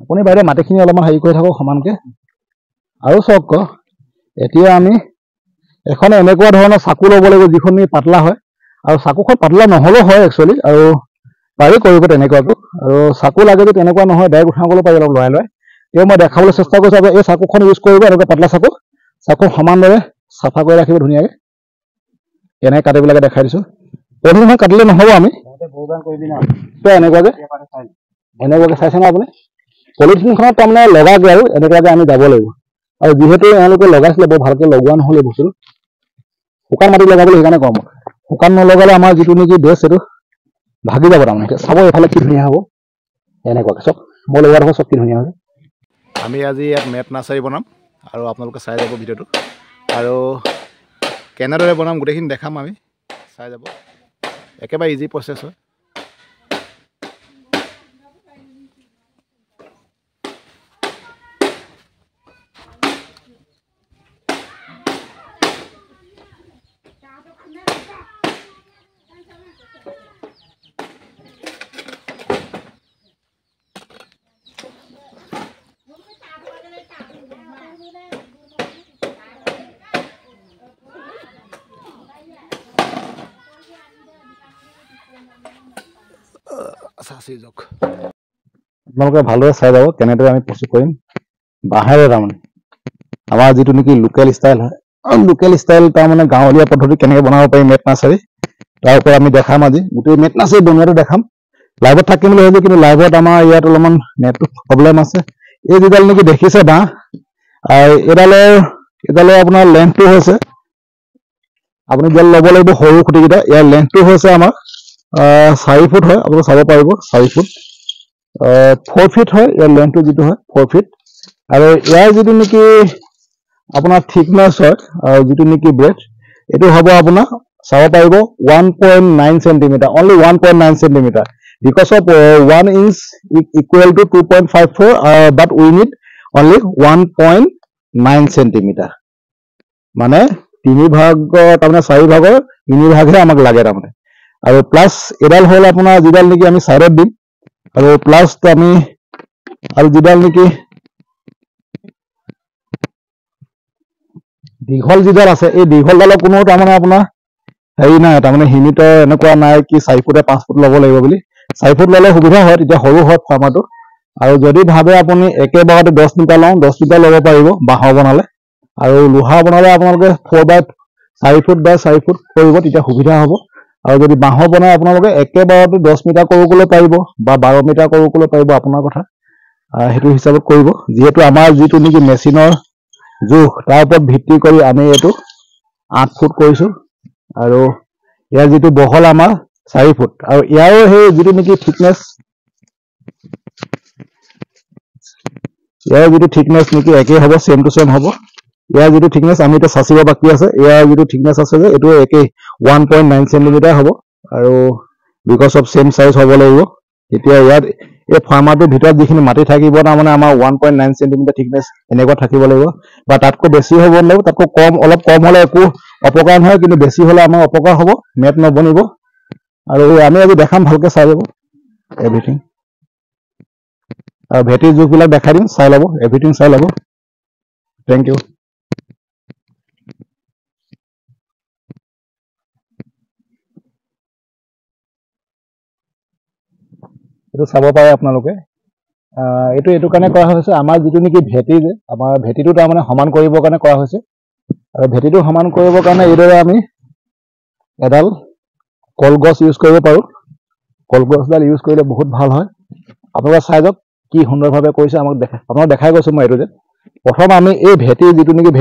আপুনি বাইদেউ মাটিখিনি অলপমান হেৰি কৰি থাকক সমানকৈ আৰু চাওক এতিয়া আমি এখন এনেকুৱা ধৰণৰ চাকু ল'ব লাগিব যিখন পাতলা হয় আৰু চাকুখন পাতলা নহ'লেও হয় একচুৱেলি আৰু পাৰি কৰিব তেনেকুৱাটো আৰু চাকু লাগে যে তেনেকুৱা নহয় ডাইৰেক্ট উঠাবলৈ পাৰি অলপ লৰাই লৰাই তেওঁ মই দেখাবলৈ চেষ্টা কৰিছোঁ আপুনি এই চাকুখন ইউজ কৰিব এনেকুৱা পাতলা চাকু সমানদৰে চাফা কৰি ৰাখিব ধুনীয়াকৈ কেনেকৈ কাটিব লাগে দেখাই দিছোঁ পলিথিনখন কাটিলে নহ'ব আমি এনেকুৱাকৈ চাইছে ন আপুনি পলিথিনখনত তাৰমানে লগাকৈ আৰু এনেকুৱাকৈ আমি যাব লাগিব আৰু যিহেতু এওঁলোকে লগাইছিলে বৰ ভালকৈ লগোৱা নহ'লে বস্তুটো শুকান মাটি লগাবলৈ সেইকাৰণে কম শুকান নলগালে আমাৰ যিটো নেকি বেছ সেইটো ভাগি যাব তাৰমানে চাব এইফালে কি ধুনীয়া হ'ব এনেকুৱাকৈ চব মই লগোৱা দেখোঁ চব কি ধুনীয়া হৈছে আমি আজি ইয়াত মেট নাৰ্চাৰী বনাম আৰু আপোনালোকে চাই যাব ভিডিঅ'টো আৰু কেনেদৰে বনাম গোটেইখিনি দেখাম আমি চাই যাব একেবাৰে ইজি প্ৰচেছ হয় আপোনালোকে ভালদৰে চাই যাব কেনেদৰে আমি প্ৰস্তুত কৰিম বাঁহেৰে তাৰমানে আমাৰ যিটো নেকি লোকেল ষ্টাইল হয় লোকেল ষ্টাইল তাৰমানে গাঁৱলীয়া পদ্ধতি কেনেকৈ বনাব পাৰি মেট নাৰ্চাৰী তাৰ ওপৰত আমি দেখাম আজি গোটেই মেট নাৰ্চাৰী বনোৱাটো দেখাম লাইভত থাকিম বুলি ভাবিছোঁ কিন্তু লাইভত আমাৰ ইয়াত অলপমান নেটটো প্ৰব্লেম আছে এই যিডাল নেকি দেখিছে বাঁহ এইডালৰ আপোনাৰ লেন্থটো হৈছে আপুনি যেন ল'ব লাগিব সৰু খুঁটিকেইটা ইয়াৰ লেন্থটো হৈছে আমাৰ 4 ফুট হয় আপোনালোকে চাব পাৰিব 4 ফুট 4 ফিট হয় ইয়াৰ লেন্থটো যিটো হয় 4 ফিট আৰু ইয়াৰ যিটো নেকি আপোনাৰ থিকনেছ হয় যিটো নেকি ব্ৰেথ এইটো হ'ব আপোনাৰ চাব পাৰিব 1.9 centimetre only 1.9 centimetre because of 1 inch equal to 2.54 but we need only 1.9 centimetre মানে 3 ভাগৰ তাৰমানে 4 ভাগৰ 3 ভাগহে আমাক লাগে তাৰমানে আৰু প্লাছ এডাল হ'ল আপোনাৰ যিডাল নেকি আমি সাইডত দিম আৰু প্লাছ আমি আৰু যিডাল নেকি দীঘল যিডাল আছে এই দীঘলডালৰ কোনো তাৰমানে আপোনাৰ হেৰি নাই তাৰমানে হিমিটৰ এনেকুৱা নাই কি 4 ফুট 5 ফুট ল'ব লাগিব বুলি 4 ফুট ল'লে সুবিধা হয় তেতিয়া সৰু হয় ফাৰ্মাটো আৰু যদি ভাবে আপুনি একেবাৰতে 10 মিটাৰ লওঁ 10 মিটাৰ ল'ব পাৰিব বাঁহৰ বনালে আৰু লোহা বনালে আপোনালোকে 4 ফুট বাই 4 ফুট কৰিব তেতিয়া সুবিধা হ'ব আৰু যদি বাঁহৰ বনাই আপোনালোকে একেবাৰতে 10 মিটাৰ কৰিবলৈ পাৰিব বা 12 মিটাৰ কৰিবলৈ পাৰিব আপোনাৰ কথা সেইটো হিচাপত কৰিব যিহেতু আমাৰ যিটো নেকি মেচিনৰ জোখ তাৰ ওপৰত ভিত্তি কৰি আমি এইটো 8 ফুট কৰিছোঁ আৰু ইয়াৰ যিটো বহল আমাৰ 4 ফুট আৰু ইয়াৰো সেই যিটো নেকি থিকনেছ নেকি একেই হ'ব চেম টু চেম হ'ব ইয়াৰ যিটো থিকনেছ আমি এতিয়া চাচিব বাকী আছে ইয়াৰ যিটো থিকনেছ আছে যে এইটো একেই 1.9 সেন্টিমিটাৰ হ'ব আৰু বিকজ অফ চেম সাইজ হ'ব লাগিব এতিয়া ইয়াত এই ফাৰ্মাৰটোৰ ভিতৰত যিখিনি মাটি থাকিব তাৰমানে আমাৰ 1.9 সেন্টিমিটাৰ থিকনেছ এনেকুৱা থাকিব লাগিব বা তাতকৈ বেছি হ'ব নালাগিব তাতকৈ অলপ কম হ'লে একো অপকাৰ নহয় কিন্তু বেছি হ'লে আমাৰ অপকাৰ হ'ব মেট নবনিব আৰু আমি আজি দেখাম ভালকৈ চাই যাব এভৰিথিং আৰু ভেটিৰ জোখবিলাক দেখাই দিম চাই ল'ব এভৰিথিং চাই ল'ব থেংক ইউ এইটো চাব পাৰে আপোনালোকে এইটো কাৰণে কৰা হৈছে আমাৰ যিটো নেকি ভেটি যে আমাৰ ভেটিটো তাৰমানে সমান কৰিবৰ কাৰণে কৰা হৈছে আৰু ভেটিটো সমান কৰিবৰ কাৰণে এইদৰে আমি এডাল কলগছ ইউজ কৰিব পাৰোঁ কলগছডাল ইউজ কৰিলে বহুত ভাল হয় আপোনালোকে চাই যাওক কি সুন্দৰভাৱে কৰিছে আপোনাক দেখাই গৈছোঁ মই এইটো যে প্ৰথম আমি এই ভেটি যিটো নেকি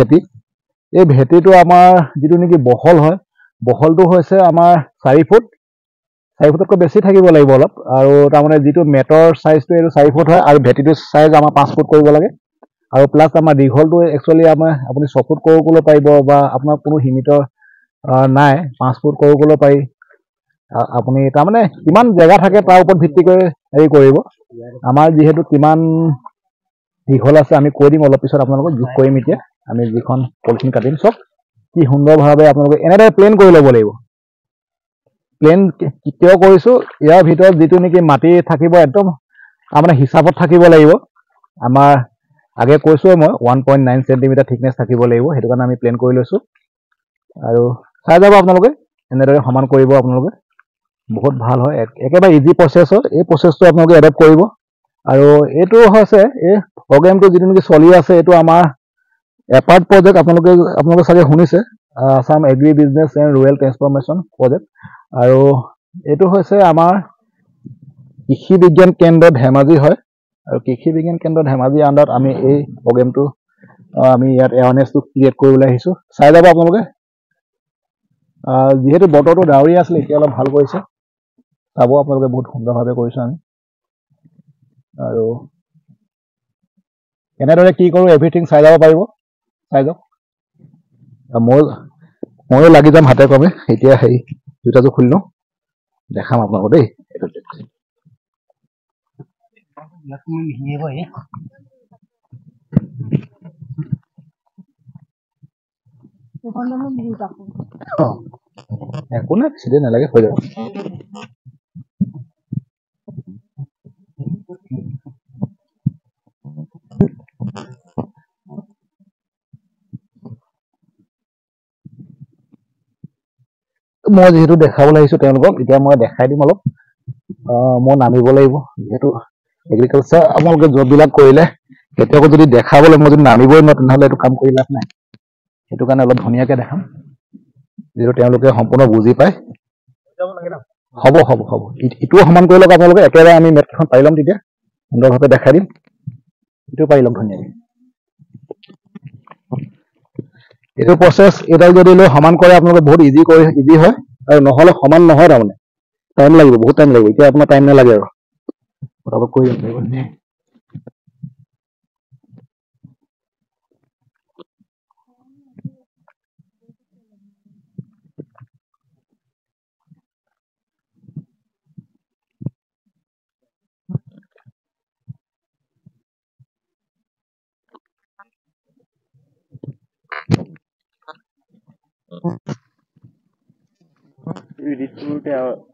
এই ভেটিটো আমাৰ যিটো নেকি বহল হয় বহলটো হৈছে আমাৰ 4 ফুট 4 ফুটতকৈ বেছি থাকিব লাগিব অলপ আৰু তাৰমানে যিটো মেটৰ সাইজটো এইটো 4 ফুট হয় আৰু ভেটিটোৰ সাইজ আমাৰ 5 ফুট কৰিব লাগে আৰু প্লাছ আমাৰ দীঘলটো একচুৱেলি আপুনি 6 ফুট কৰিবলৈ পাৰিব বা আপোনাৰ কোনো হিমিটৰ নাই 5 ফুট কৰিবলৈ পাৰি আপুনি তাৰমানে কিমান জেগা থাকে তাৰ ওপৰত ভিত্তি কৰি হেৰি কৰিব আমাৰ যিহেতু কিমান দীঘল আছে আমি কৈ দিম অলপ পিছত আপোনালোকক জোখ কৰিম এতিয়া আমি যিখন পলিথিন কাটিম চব কি সুন্দৰভাৱে আপোনালোকে এনেদৰে প্লেন কৰি ল'ব লাগিব প্লেন কিয় কৰিছোঁ ইয়াৰ ভিতৰত যিটো নেকি মাটি থাকিব একদম তাৰমানে হিচাপত থাকিব লাগিব আমাৰ আগে কৈছোৱে মই 1.9 সেন্টিমিটাৰ থিকনেছ থাকিব লাগিব, সেইটো কাৰণে আমি প্লেন কৰি লৈছোঁ। আৰু চাই যাব আপোনালোকে, এনেদৰে সমান কৰিব আপোনালোকে, বহুত ভাল হয়, একেবাৰে ইজি প্ৰচেছ হয়। এই প্ৰচেছটো আপোনালোকে এডপ্ট কৰিব। আৰু এইটো হৈছে এই প্ৰগ্ৰেমটো যিটো নেকি চলি আছে, এইটো আমাৰ এপাৰ্ট প্ৰজেক্ট, আপোনালোকে চাগে শুনিছে, Assam agri business and rural transformation project. আৰু এইটো হৈছে আমাৰ কৃষি বিজ্ঞান কেন্দ্ৰ ধেমাজি হয়। আৰু কৃষি বিজ্ঞান কেন্দ্ৰ ধেমাজিৰ আণ্ডাৰত আমি এই প্ৰগ্ৰেমটো আমি ইয়াত এৱাৰনেছটো ক্ৰিয়েট কৰিবলৈ আহিছোঁ। চাই যাব আপোনালোকে। যিহেতু বতৰটো ডাৱৰীয়া আছিলে, এতিয়া অলপ ভাল কৰিছে, চাব আপোনালোকে, বহুত সুন্দৰভাৱে কৰিছোঁ আমি। আৰু এনেদৰে কি কৰোঁ এভৰিথিং চাই যাব পাৰিব, চাই যাওক। ময়ো লাগি যাম হাতে কমে। এতিয়া জোতাযোৰ খুলি লওঁ, দেখাম আপোনালোকক দেই। একো নাই, বেছি দেৰি নালাগে, হৈ যাব। মই যিহেতু দেখাবলৈ আহিছোঁ তেওঁলোকক, এতিয়া মই দেখাই দিম অলপ। মই নামিব লাগিব, যিহেতু এগ্ৰিকালচাৰ আপোনালোকে জববিলাক কৰিলে কেতিয়াবা যদি দেখাবলৈ মই যদি নামিবই নোৱাৰো, তেনেহ'লে এইটো কাম কৰি লাভ নাই। সেইটো কাৰণে অলপ ধুনীয়াকৈ দেখাম, যিহেতু তেওঁলোকে সম্পূৰ্ণ বুজি পায়। হ'ব হ'ব হ'ব, ইটোও সমান কৰি লওক আপোনালোকে। একেবাৰে আমি মেটকেইখন পাৰি ল'ম, তেতিয়া সুন্দৰভাৱে দেখাই দিম। ইটো পাৰি লওক ধুনীয়াকৈ। এইটো প্ৰচেছ এইডাল যদি লৈ সমান কৰে আপোনালোকে, বহুত ইজি হয়। আৰু নহ'লে সমান নহয়, তাৰমানে টাইম লাগিব, বহুত টাইম লাগিব। এতিয়া আপোনাৰ টাইম নালাগে আৰু ফটাফট কৰি দিব পাৰিব।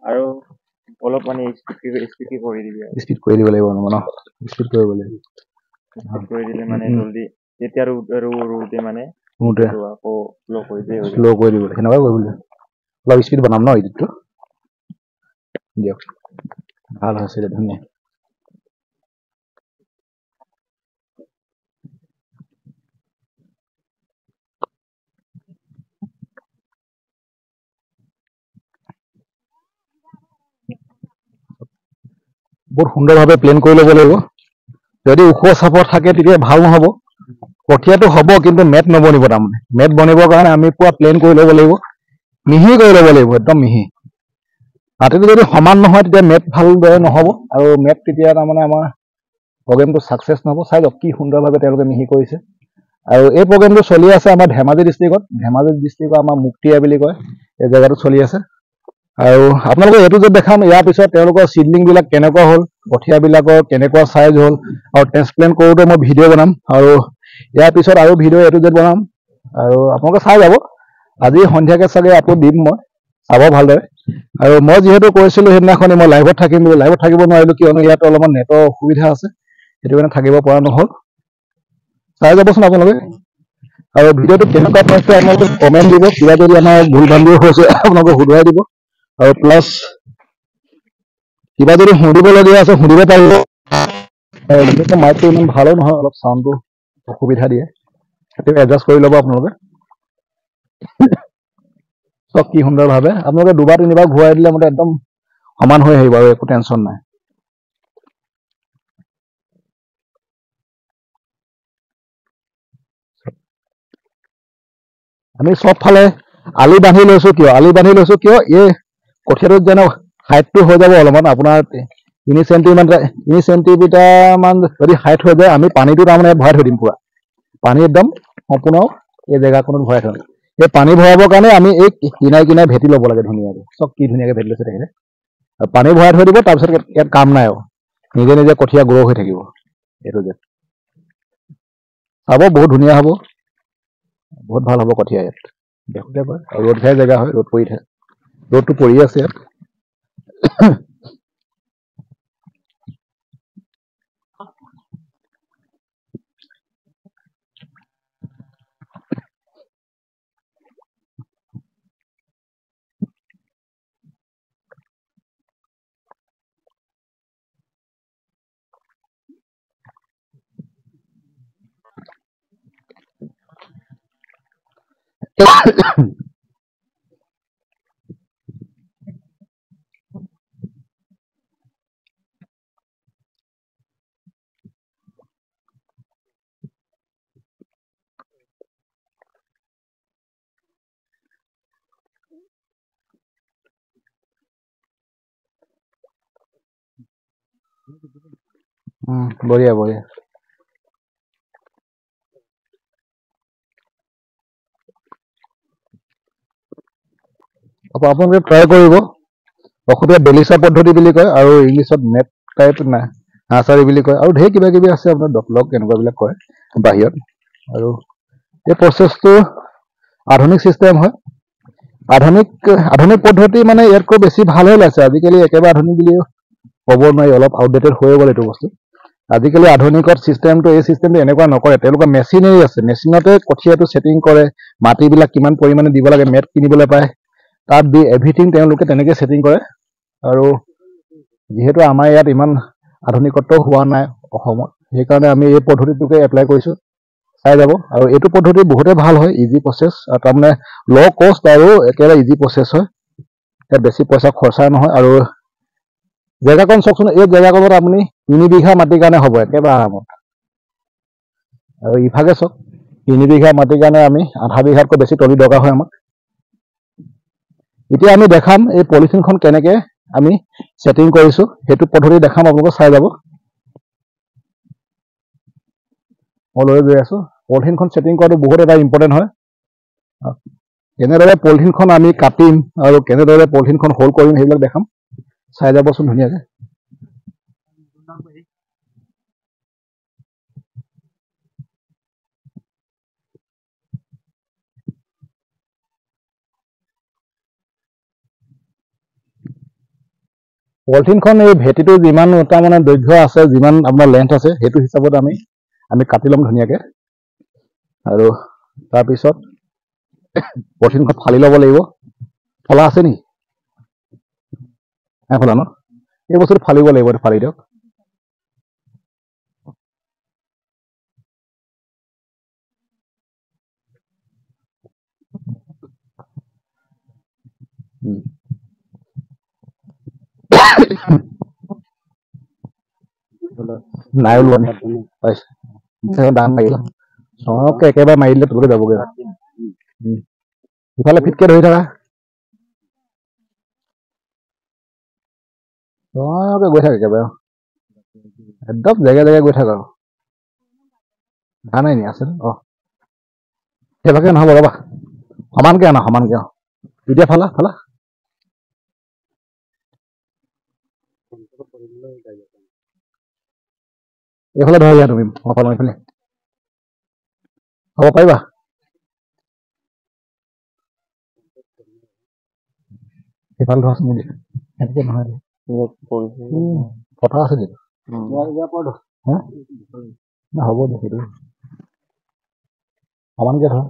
আৰু অলপ মানে স্পিড কৰি দিবি, স্পীড কৰি দিব লাগিব ন, স্পীড কৰিব লাগিব। স্পিড কৰি দিলে মানে জল্দি, তেতিয়া ৰুওঁতে মানে আকৌ শ্ল' কৰি দিয়ে, শ্ল' কৰি দিব, সেনেকুৱাই কৰিব লাগিব। অলপ স্পীড বনাম ন এডিটটো, দিয়ক। ভাল হৈছে, ধুনীয়া। বহুত সুন্দৰভাৱে প্লেন কৰি ল'ব লাগিব। যদি ওখ চাপৰ থাকে তেতিয়া ভাল নহ'ব। কঠীয়াটো হ'ব, কিন্তু মেট নবনিব। তাৰমানে মেট বনিবৰ কাৰণে আমি পুৰা প্লেন কৰি ল'ব লাগিব, মিহি কৰি ল'ব লাগিব, একদম মিহি। মাটিটো যদি সমান নহয়, তেতিয়া মেট ভালদৰে নহ'ব, আৰু মেট তেতিয়া তাৰমানে আমাৰ প্ৰগ্ৰেমটো ছাকচেছ নহ'ব। চাই লওক কি সুন্দৰভাৱে তেওঁলোকে মিহি কৰিছে। আৰু এই প্ৰগ্ৰেমটো চলি আছে আমাৰ ধেমাজি ডিষ্ট্ৰিক্টত আমাৰ মুক্তিয়া বুলি কয়, এই জেগাটো চলি আছে। আৰু আপোনালোকে এইটো যে দেখাম, ইয়াৰ পিছত তেওঁলোকৰ চিডলিংবিলাক কেনেকুৱা হ'ল, কঠীয়াবিলাকৰ কেনেকুৱা চাইজ হ'ল, আৰু ট্ৰেন্সপ্লেণ্ট কৰোঁতে মই ভিডিঅ' বনাম। আৰু ইয়াৰ পিছত আৰু ভিডিঅ' এইটো যে বনাম, আৰু আপোনালোকে চাই যাব। আজি সন্ধিয়াকৈ চাগে আপলোড দিম, মই চাব ভালদৰে। আৰু মই যিহেতু কৈছিলোঁ সেইদিনাখনি মই লাইভত থাকিম বুলি, লাইভত থাকিব নোৱাৰিলোঁ, কিয়নো ইয়াত অলপমান নেটৰ অসুবিধা আছে, সেইটো কাৰণে থাকিব পৰা নহ'ল। চাই যাবচোন আপোনালোকে। আৰু ভিডিঅ'টো কেনেকুৱা পাইছে আপোনালোকে কমেণ্ট দিব, কিবা যদি আমাৰ ভুল ভ্ৰান্তি হৈছে আপোনালোকে শুধৰাই দিব। আৰু প্লাছ কিবা যদি সুধিবলগীয়া আছে সুধিব পাৰিব। বিশেষকৈ মাইকটো ইমান ভালো নহয়, অলপ চাউণ্ডটো অসুবিধা দিয়ে, সেইটো এডজাষ্ট কৰি ল'ব আপোনালোকে। চব কি সুন্দৰভাৱে আপোনালোকে দুবাৰ তিনিবাৰ ঘূৰাই দিলে মতে একদম সমান হৈ আহিব, আৰু একো টেনশ্যন নাই। আমি চবফালে আলি বান্ধি লৈছোঁ কিয়, এই কঠীয়াটোত যেনে হাইটটো হৈ যাব অলপমান, আপোনাৰ 3 চেণ্টিমিটাৰ মান যদি হাইট হৈ যায়, আমি পানীটো তাৰমানে ভৰাই থৈ দিম পুৰা। পানী একদম সম্পূৰ্ণ এই জেগাখনত ভৰাই থ'ম। এই পানী ভৰাবৰ কাৰণে আমি এই কিনাৰে কিনাৰে ভেটি ল'ব লাগে ধুনীয়াকৈ। চব কি ধুনীয়াকৈ ভেটি লৈছে তেখেতে। পানী ভৰাই থৈ দিব, তাৰপিছত ইয়াত কাম নাই আৰু, নিজে নিজে কঠীয়া গ্ৰ' হৈ থাকিব। এইটো যে চাব, বহুত ধুনীয়া হ'ব, বহুত ভাল হ'ব কঠীয়া ইয়াত। দেখোঁতে পায়, আৰু ৰ'দ ঘাই জেগা হয়, ৰ'দ পৰি থাকে, ৰ'দটো পৰি আছে ইয়াত। বঢ়িয়া বঢ়িয়া। আপোনালোকে ট্ৰাই কৰিব। অসমীয়াত বেলিচা পদ্ধতি বুলি কয় আৰু ইংলিছত নেট টাইপ নাৰ্চাৰী বুলি কয় আৰু ঢেৰ কিবা কিবি আছে আপোনাৰ ডকলক এনেকুৱাবিলাক কয় বাহিৰত। আৰু এই প্ৰচেছটো আধুনিক চিষ্টেম হয়। আধুনিক পদ্ধতি মানে ইয়াতকৈ বেছি ভালহে ওলাইছে। আজিকালি একেবাৰে আধুনিক বুলি ক'ব নোৱাৰি, অলপ আউটডেটেড হৈ গ'ল এইটো বস্তু। আজিকালি আধুনিকত চিষ্টেমটো এই চিষ্টেমটো এনেকুৱা নকৰে, তেওঁলোকৰ মেচিনেৰী আছে, মেচিনতে কঠীয়াটো ছেটিং কৰে, মাটিবিলাক কিমান পৰিমাণে দিব লাগে মেট কিনিবলৈ পায়, তাত দি এভৰিথিং তেওঁলোকে তেনেকৈ ছেটিং কৰে। আৰু যিহেতু আমাৰ ইয়াত ইমান আধুনিকত্ব হোৱা নাই অসমত, সেইকাৰণে আমি এই পদ্ধতিটোকে এপ্লাই কৰিছোঁ। চাই যাব। আৰু এইটো পদ্ধতি বহুতেই ভাল হয়, ইজি প্ৰচেছ, আৰু তাৰমানে ল' কষ্ট আৰু একেবাৰে ইজি প্ৰচেছ হয়। ইয়াত বেছি পইচা খৰচা নহয়। আৰু জেগাকণ চাওকচোন, এই জেগাকণত আপুনি 3 বিঘা মাটিৰ কাৰণে হ'ব একেবাৰে আৰামত। আৰু ইভাগে চাওক, 3 বিঘা মাটিৰ কাৰণে আমি আধা বিঘাতকৈ বেছি তলি দৰকাৰ হয় আমাক। এতিয়া আমি দেখাম এই পলিথিনখন কেনেকৈ আমি ছেটিং কৰিছোঁ, সেইটো পদ্ধতি দেখাম, আপোনালোকে চাই যাব। মই লৈ গৈ আছোঁ। পলিথিনখন ছেটিং কৰাটো বহুত এটা ইম্পৰ্টেণ্ট হয়। কেনেদৰে পলিথিনখন আমি কাটিম আৰু কেনেদৰে পলিথিনখন হোল্ড কৰিম সেইবিলাক দেখাম, চাই যাবচোন ধুনীয়াকৈ। পলিথিনখন এই ভেটিটো যিমান তাৰমানে দৈৰ্ঘ্য আছে, যিমান আপোনাৰ লেন্থ আছে, সেইটো হিচাপত আমি কাটি ল'ম ধুনীয়াকৈ। আৰু তাৰপিছত পলিথিনখন ফালি ল'ব লাগিব। ফলা আছে নেকি? নাই ফলা ন? এই বস্তুটো ফালিব লাগিব, এইটো ফালি দিয়ক। নাই ওলোৱা নে? পাইছে দাম মাৰিলা চৰকে একেবাৰে মাৰি দিলে তললৈ যাবগৈ। ইফালে ফিটকে ধৰি থাকা, চৰকে গৈ থাক একেবাৰে, একদম জেগাই জেগাই গৈ থাক। আৰু ঘাঁহ নাই নি? আছে সেইভাগে নহ'ব, ৰ'বা, সমানকে আনা, সমানকে। এতিয়া ফালা ফালা। এইফালে ধৰিলা তুমি, এইফালে হ'ব পাৰিবা? সেইফালে ধৰাচোন, এনেকে নহয়, কথা আছে নেকি? হ'ব দে, সেইটো সমানকে ধৰা।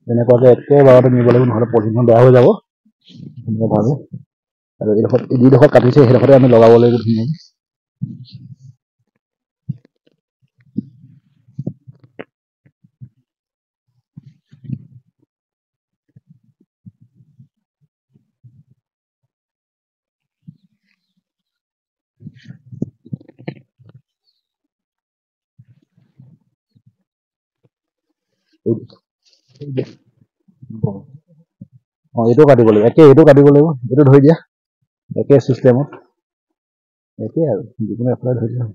তেনেকুৱাকে একেবাৰতে নিব লাগিব, নহ'লে পলিথিনখন বেয়া হৈ যাব ধুনীয়াভাৱে। আৰু এইডোখৰত যিডোখৰত কাটিছে সেইডোখৰতে আমি লগাব লাগিব ধুনীয়াকৈ। এইটো কাটিব লাগিব, এইটো কাটিব লাগিব, এইটো ধৰি দিয়া একে চিষ্টেমত, একে আৰু যিকোনো এপ্লাই ধৰি দিয়া।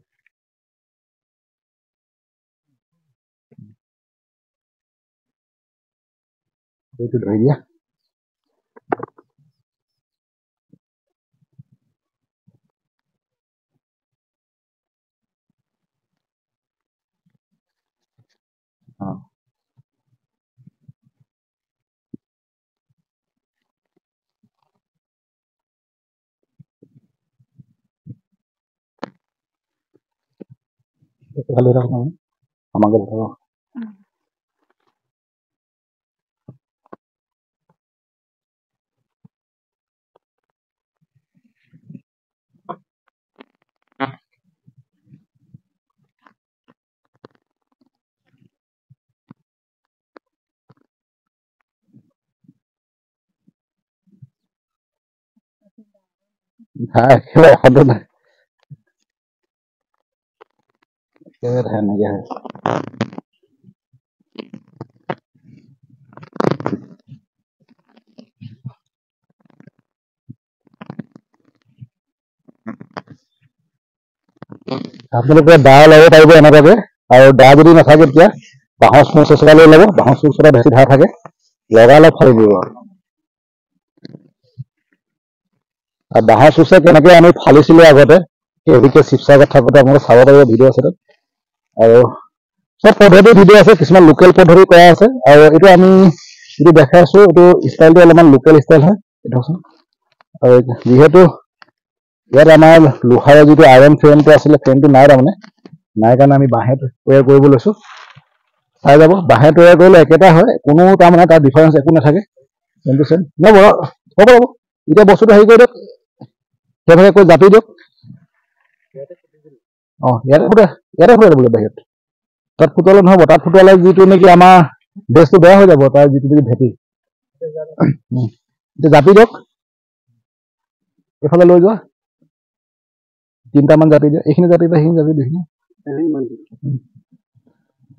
এইটো ধৰি দিয়া। ভালে থাকক নহয়, আমাকে থাকক। নাই কিবা ঔষধো নাই একেবাৰে ধান নাইকিয়া হৈছে আপোনালোকে দা ল'ব পাৰিব এনেকুৱাকে আৰু দা যদি নাথাকে তেতিয়া বাঁহৰ চুঙ চেচকা লৈ ল'ব বাঁহৰ চুঙ চেচকা বেছি ধাৰ থাকে লগাই অলপ ফালি দিব আৰু বাঁহৰ চুঙে কেনেকে আমি ফালিছিলো আগতে সেই অভিজ্ঞ শিৱসাগৰত থাকোঁতে আপোনালোকে চাব পাৰিব ভিডিঅ' আছে তাত আৰু চব পদ্ধতি ভিডিঅ' আছে কিছুমান লোকেল পদ্ধতি কৰা আছে আৰু এইটো আমি যিটো দেখাই আছো এইটো ষ্টাইলটো অলপমান লোকেল ষ্টাইল হয় এইটো চাওকচোন আৰু যিহেতু ইয়াত আমাৰ লোহাৰৰ যিটো আইৰণ ফ্ৰেমটো আছিলে ফ্ৰেমটো নাই তাৰমানে নাই কাৰণে আমি বাঁহে তৈয়াৰ কৰিব লৈছো চাই যাব বাঁহে তৈয়াৰ কৰিলে একেটা হয় কোনো তাৰমানে তাৰ ডিফাৰেঞ্চ একো নাথাকে কিন্তু চেম হ'ব হ'ব এতিয়া বস্তুটো হেৰি কৰি দিয়ক সেইভাগে কৈ জাপি দিয়ক ইয়াতে ফুটাই দিব বাহিৰত তাত ফুটালে নহ'ব তাত ফুটালে যিটো নেকি আমাৰ বেজটো বেয়া হৈ যাব তাৰ যিটো নেকি ভেটি এতিয়া জাপি দিয়ক এইফালে লৈ যোৱা 3টামান জাপি দিয়া এইখিনি জাপি বা সেইখিনি জাপি দুইখিনি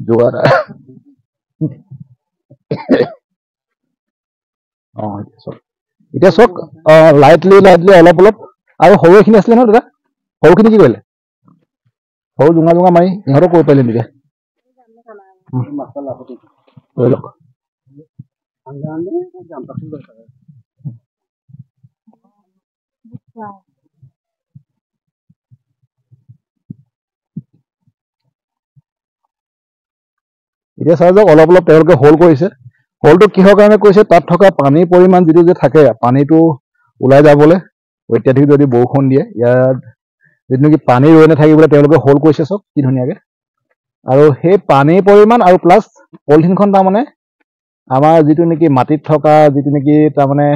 যোগাৰ এতিয়া চাওক লাইটলি অলপ অলপ আৰু সৰু এইখিনি আছিলে নহয় দাদা সৰুখিনি কি কৰিলে সৰু জোঙা জোঙা মাৰি ইহঁতক কৰিব পাৰিলে নেকি লৈ লওক এতিয়া চাই যাওক অলপ অলপ তেওঁলোকে হোল কৰিছে হোলটো কিহৰ কাৰণে কৰিছে তাত থকা পানীৰ পৰিমাণ যিটো যে থাকে পানীটো ওলাই যাবলৈ অত্যাধিক যদি বৰষুণ দিয়ে ইয়াত যিটো নেকি পানী ৰৈ নাথাকিবলৈ তেওঁলোকে হোল কৰিছে চাওক কি ধুনীয়াকে আৰু সেই পানীৰ পৰিমাণ আৰু প্লাছ পলিথিনখন তাৰমানে আমাৰ যিটো নেকি মাটিত থকা যিটো নেকি তাৰমানে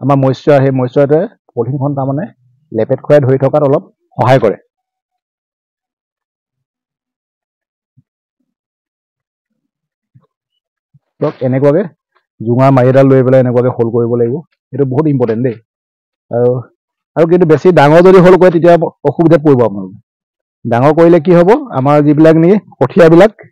আমাৰ মইশ্চাৰ সেই মইশ্চাৰটোৱে পলিথিনখন তাৰমানে লেপেট খুৱাই ধৰি থকাত অলপ সহায় কৰে ধৰক এনেকুৱাকে জোঙা মাৰি এডাল লৈ পেলাই এনেকুৱাকে হোল কৰিব লাগিব এইটো বহুত ইম্পৰ্টেণ্ট দেই আৰু কিন্তু বেছি ডাঙৰ যদি হোল কৰে তেতিয়া অসুবিধাত পৰিব আপোনালোকে ডাঙৰ কৰিলে কি হ'ব আমাৰ যিবিলাক নেকি কঠীয়াবিলাক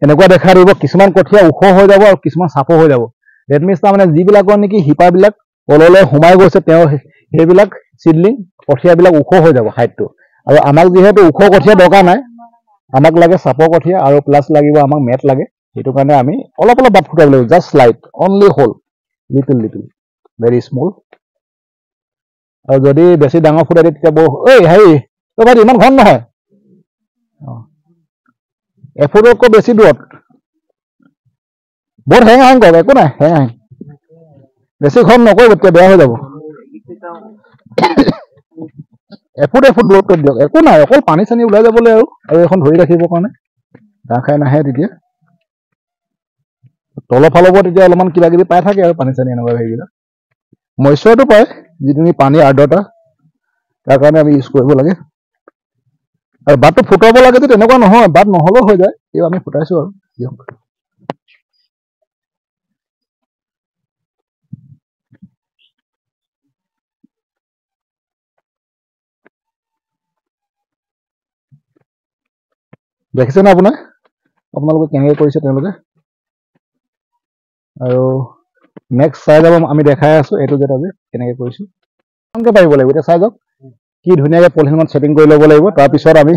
এনেকুৱা দেখা দিব কিছুমান কঠীয়া ওখ হৈ যাব আৰু কিছুমান চাপৰ হৈ যাব ডেট মিনছ তাৰমানে যিবিলাকৰ নেকি শিপাবিলাক তললৈ সোমাই গৈছে তেওঁ সেইবিলাক চিডলিং কঠীয়াবিলাক ওখ হৈ যাব হাইটটো আৰু আমাক যিহেতু ওখ কঠীয়া দৰকাৰ নাই আমাক লাগে চাপৰ কঠীয়া আৰু প্লাছ লাগিব আমাক মেট লাগে সেইটো কাৰণে আমি অলপ অলপ বাট ফুটাব লাগিব just slide only hole little little very small আৰু যদি বেছি ডাঙৰ ফুটাই দিয়ে তেতিয়া হেৰি ভাইটি ইমান ঘন নহয় এফুটতকৈ বেছি দূৰত বহুত হেং হাং কৰক একো নাই হেং হাং বেছি ঘন নকৰিব তেতিয়া বেয়া হৈ যাব এফুট দূৰত্বত দিয়ক একো নাই অকল পানী চানী ওলাই যাবলৈ আৰু এখন ধৰি ৰাখিবৰ কাৰণে ঘাঁহ খাই নাহে তেতিয়া তলৰ ফালৰ পৰা তেতিয়া অলপমান কিবা কিবি পাই থাকে আৰু পানী চানী এনেকুৱা হেৰিবিলাক মইশ্চাৰটো পায় যিটো নেকি পানীৰ আৰ্দ্ৰতা তাৰ কাৰণে আমি ইউজ কৰিব লাগে আৰু বাটটো ফুটাব লাগে যে তেনেকুৱা নহয় বাট নহ'লেও হৈ যায় এই আমি ফুটাইছো আৰু দিয়ক দেখিছে নে আপোনালোকে কেনেকৈ কৰিছে তেওঁলোকে আৰু নেক্সট চাই যাব আমি দেখাই আছো এইটো যে আজি কেনেকৈ কৰিছো কেনেকৈ পাৰিব লাগিব এতিয়া চাই যাওক কি ধুনীয়াকৈ পলিথিনখন ছেটিং কৰি ল'ব লাগিব তাৰপিছত আমি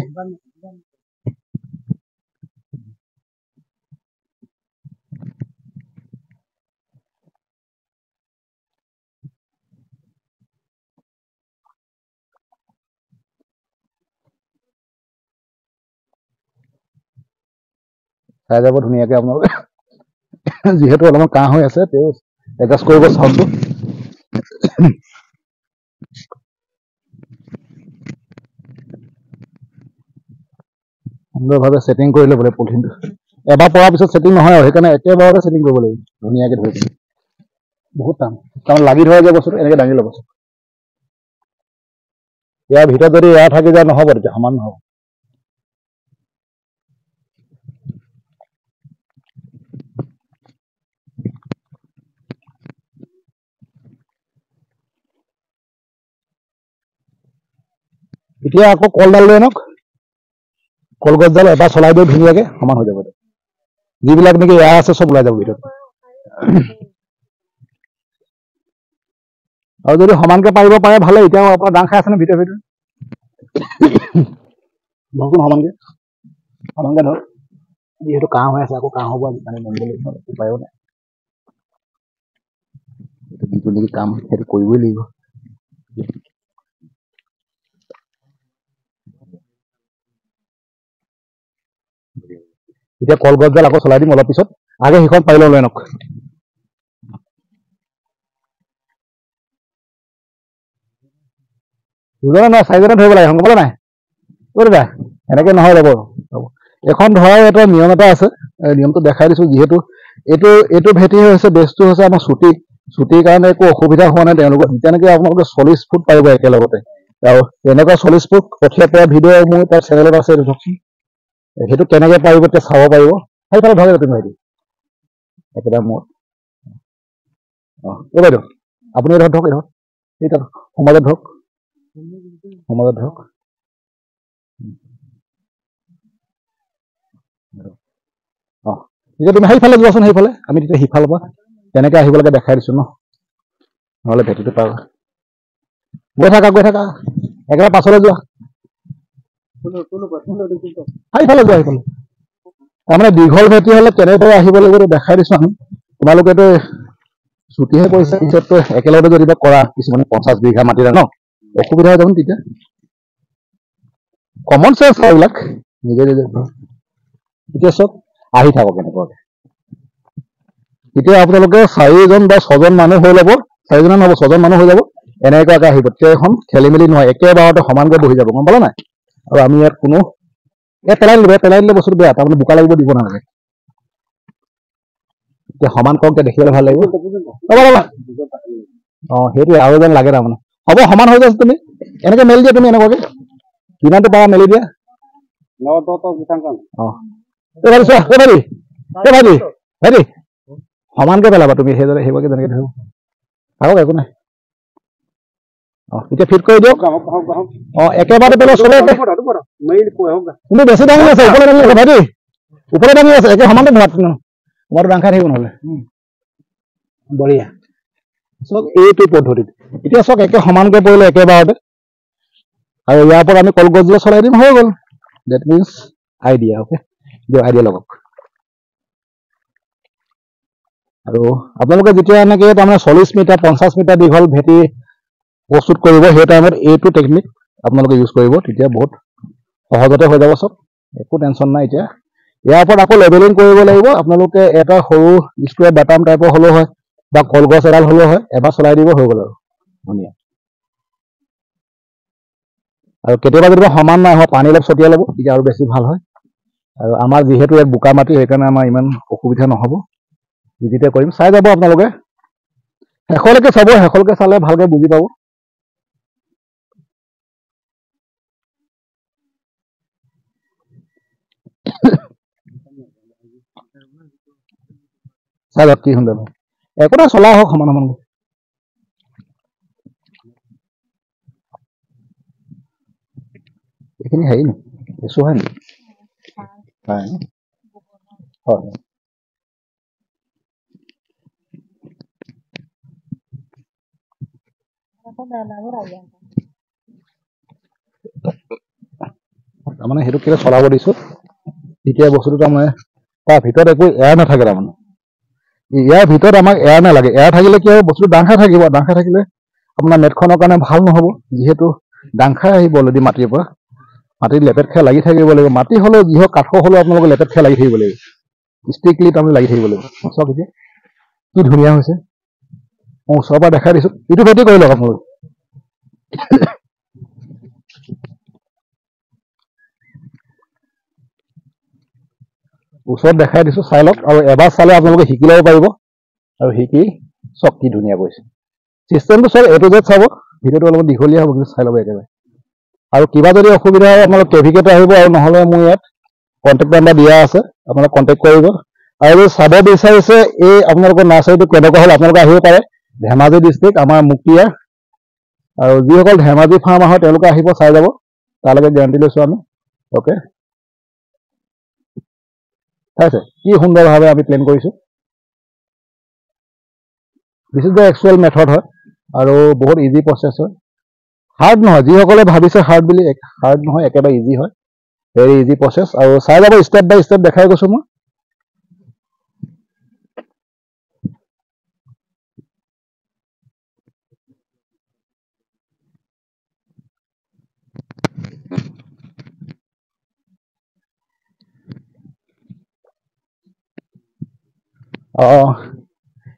চাই যাব ধুনীয়াকৈ আপোনালোকে যিহেতু অলপমান কাহ হৈ আছে তেওঁ এডজাষ্ট কৰিব চাউণ্ডটো সুন্দৰভাৱে ছেটিং কৰি ল'ব লাগিব পলিথিনটো এবাৰ পৰাৰ পিছত ছেটিং নহয় আৰু সেইকাৰণে একেবাৰতে ছেটিং কৰিব লাগিব ধুনীয়াকৈ ধৰি বহুত টান কাৰণ লাগি ধৰে যে বস্তুটো এনেকৈ দাঙি ল'ব ইয়াৰ ভিতৰত যদি এয়া থাকি যায় নহ'ব তেতিয়া সমান নহ'ব এতিয়া আকৌ কলডাল লৈ আনক, কলগছডাল এবাৰ চলাই দিওঁ ধুনীয়াকে সমান হৈ যাব। যিবিলাক নেকি এয়া আছে চব ওলাই যাব ভিতৰত। আৰু যদি সমানকে পাৰিব পাৰে ভালে। এতিয়াও আপোনাৰ ডাং খাই আছে নে ভিতৰে ভিতৰে? ধৰকচোন সমানকে, সমানকে ধৰক। যিহেতু কাহ হৈ আছে, আকৌ কাহ হ'ব মানে উপায়ো নাই। যিটো নেকি কাম সেইটো কৰিবই লাগিব। এতিয়া কলগছডাল আকৌ চলাই দিম অলপ পিছত। আগে সেইখন পাৰি লৈ আনক। দুজনে নহয়, চাৰিজনে ধৰিব লাগে, গম পালে নাই? দাদা এনেকে নহয় ৰ'ব। এখন ধৰাৰ এটা নিয়ম এটা আছে, নিয়মটো দেখাই দিছো। যিহেতু এইটো ভেটি হৈছে, বেজটো হৈছে আমাৰ ছুটিৰ কাৰণে একো অসুবিধা হোৱা নাই তেওঁলোকৰ। যেনেকে আপোনালোকে 40 ফুট পাৰিব একেলগতে। আৰু তেনেকুৱা 40 ফুট কঠীয়া পৰা ভিডিঅ' মোৰ তাৰ চেনেলত আছে, সেইটো কেনেকে পাৰিব এতিয়া চাব পাৰিব। সেইফালে ধৰক তুমি ভাইটি একেবাৰে মোৰ বাইদেউ আপুনি ধৰক এই সমাজত ধৰক, সমাজত ধৰক। এতিয়া তুমি সেইফালে যোৱাচোন, সেইফালে আমি তেতিয়া সিফালৰ পৰা তেনেকে আহিব লাগে দেখাই দিছো ন, নহ'লে ভেটিটো পাৰ গৈ থাকা একেবাৰে পাছলৈ যোৱা, সেইফালে যোৱা সেইফালে। তাৰমানে দীঘল ভেটি হলে কেনেদৰে আহিব লাগিব দেখাই দিছো আমি। তোমালোকেতো ছুটিহে কৰিছে, পিছততো একেলগতে যদি কৰা কিছুমানে 50 বিঘা মাটি ন, অসুবিধা হৈ যাব তেতিয়া। কমন চেঞ্চ এইবিলাক নিজে নিজে। এতিয়া চব আহি থাকক এনেকুৱাকে। এতিয়া আপোনালোকে 4জন বা 6জন মানুহ হৈ ল'ব, 4জন নহ'ব 6জন মানুহ হৈ যাব। এনেকুৱাকে আহিব, তেতিয়া এখন খেলি মেলি নহয়, একেবাৰতে সমানকে বহি যাব, গম পালা নাই? আৰু আমি ইয়াত কোনো পেলাই দিলে বস্তুটো বেয়া, তাৰমানে বোকা লাগিব দিব নালাগে। এতিয়া সমান কৰক, দেখিবলৈ ভাল লাগিব। সেইটোৱে আৰু এজন লাগে তাৰমানে। হ'ব সমান হৈ যাচ্ছে, তুমি এনেকে মেলি দিয়া, তুমি এনেকুৱাকে যিমানটো পাৰা মেলি দিয়া। ভাইটি সমানকে পেলাবা তুমি, সেইভাগে যেনেকে ধৰিব পাৰক, একো নাই। এতিয়া ফিট কৰি দিয়ক। একেবাৰে পেলাই চলে। তুমি বেছি দাঙি আছে, ওপৰলৈ দাঙি আছে ভাইটি, ওপৰলৈ দাঙি আছে, একে সমানতে ধৰা। তোমাৰতো দাং খাই থাকিব নহ'লে। বঢ়িয়া। চব এইটো পদ্ধতিত এতিয়া চব একে সমানকে পৰিলে একেবাৰতে, আৰু ইয়াৰ পৰা আমি কলগছজোপা চলাই দিম, হৈ গ'ল। That means idea. অ'কে, দিয়ক আইডিয়া লগাওক। আৰু আপোনালোকে যেতিয়া এনেকে তাৰমানে 40 মিটাৰ 50 মিটাৰ দীঘল ভেটি প্ৰস্তুত কৰিব, সেই টাইমত এইটো টেকনিক আপোনালোকে ইউজ কৰিব, তেতিয়া বহুত সহজতে হৈ যাব চব, একো টেনশ্যন নাই। এতিয়া ইয়াৰ ওপৰত আকৌ লেভেলিং কৰিব লাগিব। আপোনালোকে এটা সৰু স্কুৱেৰ বাটাম টাইপৰ হ'লেও হয়, বা কলগছ এডাল হ'লেও হয়, এবাৰ চলাই দিব, হৈ গ'ল আৰু ধুনীয়া। আৰু কেতিয়াবা সমান নাই হোৱা, পানী অলপ ছটিয়াই ল'ব, তেতিয়া আৰু বেছি ভাল হয়। আৰু আমাৰ যিহেতু ইয়াত বোকা মাটি, সেইকাৰণে আমাৰ ইমান অসুবিধা নহ'ব। যেতিয়া কৰিম চাই যাব আপোনালোকে, শেষলৈকে চাব, শেষলৈকে চালে ভালকে বুজি পাব। চাই যাওক কি সুন্দৰ, একো নাই, চলাই আহক সমান সমানকে। এইখিনি হেৰি নি কেঁচু হয় নেকি? হয়। তাৰমানে সেইটো কেলে চলাব দিছো, তেতিয়া বস্তুটো তাৰমানে তাৰ ভিতৰত একো এয়াৰ নাথাকে। তাৰমানে ইয়াৰ ভিতৰত আমাক এয়াৰ নালাগে। এয়াৰ থাকিলে কি হ'ব, বস্তুটো ডাং খাই থাকিব। ডাং খাই থাকিলে আপোনাৰ নেটখনৰ কাৰণে ভাল নহ'ব, যিহেতু ডাং খাই আহিব অলৰেডি মাটিৰ পৰা। মাটিত লেপেট খাই লাগি থাকিব লাগিব। মাটি হ'লেও যি হওক, কাঠৰ হ'লেও আপোনালোকে লেপেট খাই লাগি থাকিব লাগিব, ষ্ট্ৰিক্টলি তাৰমানে লাগি থাকিব লাগিব। চাওক এতিয়া কি ধুনীয়া হৈছে, মই ওচৰৰ পৰা দেখাই দিছো। এইটো ভেটি কৰি লওক আপোনালোকে। ওচৰত দেখাই দিছো, চাই লওক। আৰু এবাৰ চালে আপোনালোকে শিকি ল'ব পাৰিব, আৰু শিকি চব কি ধুনীয়া কৰিছে। চিষ্টেমটো চব A to Z চাব, ভিডিঅ'টো অলপ দীঘলীয়া হ'ব, কিন্তু চাই ল'ব একেবাৰে। আৰু কিবা যদি অসুবিধা হয় আপোনালোক কেভিকেট আহিব, আৰু নহ'লে মোৰ ইয়াত কণ্টেক্ট নাম্বাৰ দিয়া আছে, আপোনালোকে কণ্টেক্ট কৰিব। আৰু যদি চাব বিচাৰিছে এই আপোনালোকৰ নাৰ্চাৰীটো কেনেকুৱা হ'ল, আপোনালোকে আহিব পাৰে ধেমাজি ডিষ্ট্ৰিক্ট, আমাৰ মুক্তিয়াৰ। আৰু যিসকল ধেমাজি ফাৰ্মাৰ হয় তেওঁলোকে আহিব, চাই যাব। তালৈকে গেৰাণ্টি লৈছো আমি ওকে চাইছে কি সুন্দৰভাৱে আমি প্লেন কৰিছো this is the actual method হয় আৰু বহুত ইজি প্ৰচেছ হয় হাৰ্ড নহয় যিসকলে ভাবিছে হাৰ্ড বুলি হাৰ্ড নহয় একেবাৰে ইজি হয় ভেৰি ইজি প্ৰচেছ আৰু চাই যাব ষ্টেপ বাই ষ্টেপ দেখাই গৈছো মই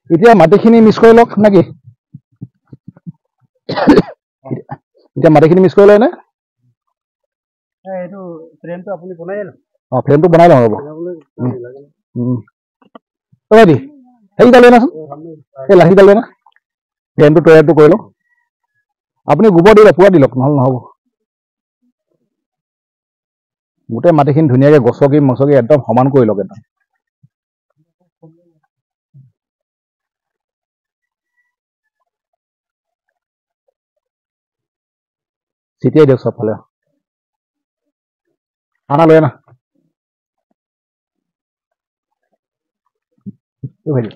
এতিয়া মাটিখিনি মিক্স কৰি লওক নেকি এতিয়া মাটিখিনি মিক্স কৰি লয় নে এইটো ফ্ৰেমটো আপুনি বনাই লওক ফ্ৰেমটো বনাই লওঁ ৰ'ব ভাইটি সেইকেইটা লৈ নাচোন এই লাঠিকেইটা লৈ না ফ্ৰেমটো তৈয়াৰটো কৰি লওক আপুনি গোবৰ দিলে পুৰা দি লওক নহ'লে নহ'ব গোটেই মাটিখিনি ধুনীয়াকৈ গছকি মচকি একদম সমান কৰি লওক একদম ছিটিয়াই দিয়ক চবফালে আনা লৈ আনা হেৰি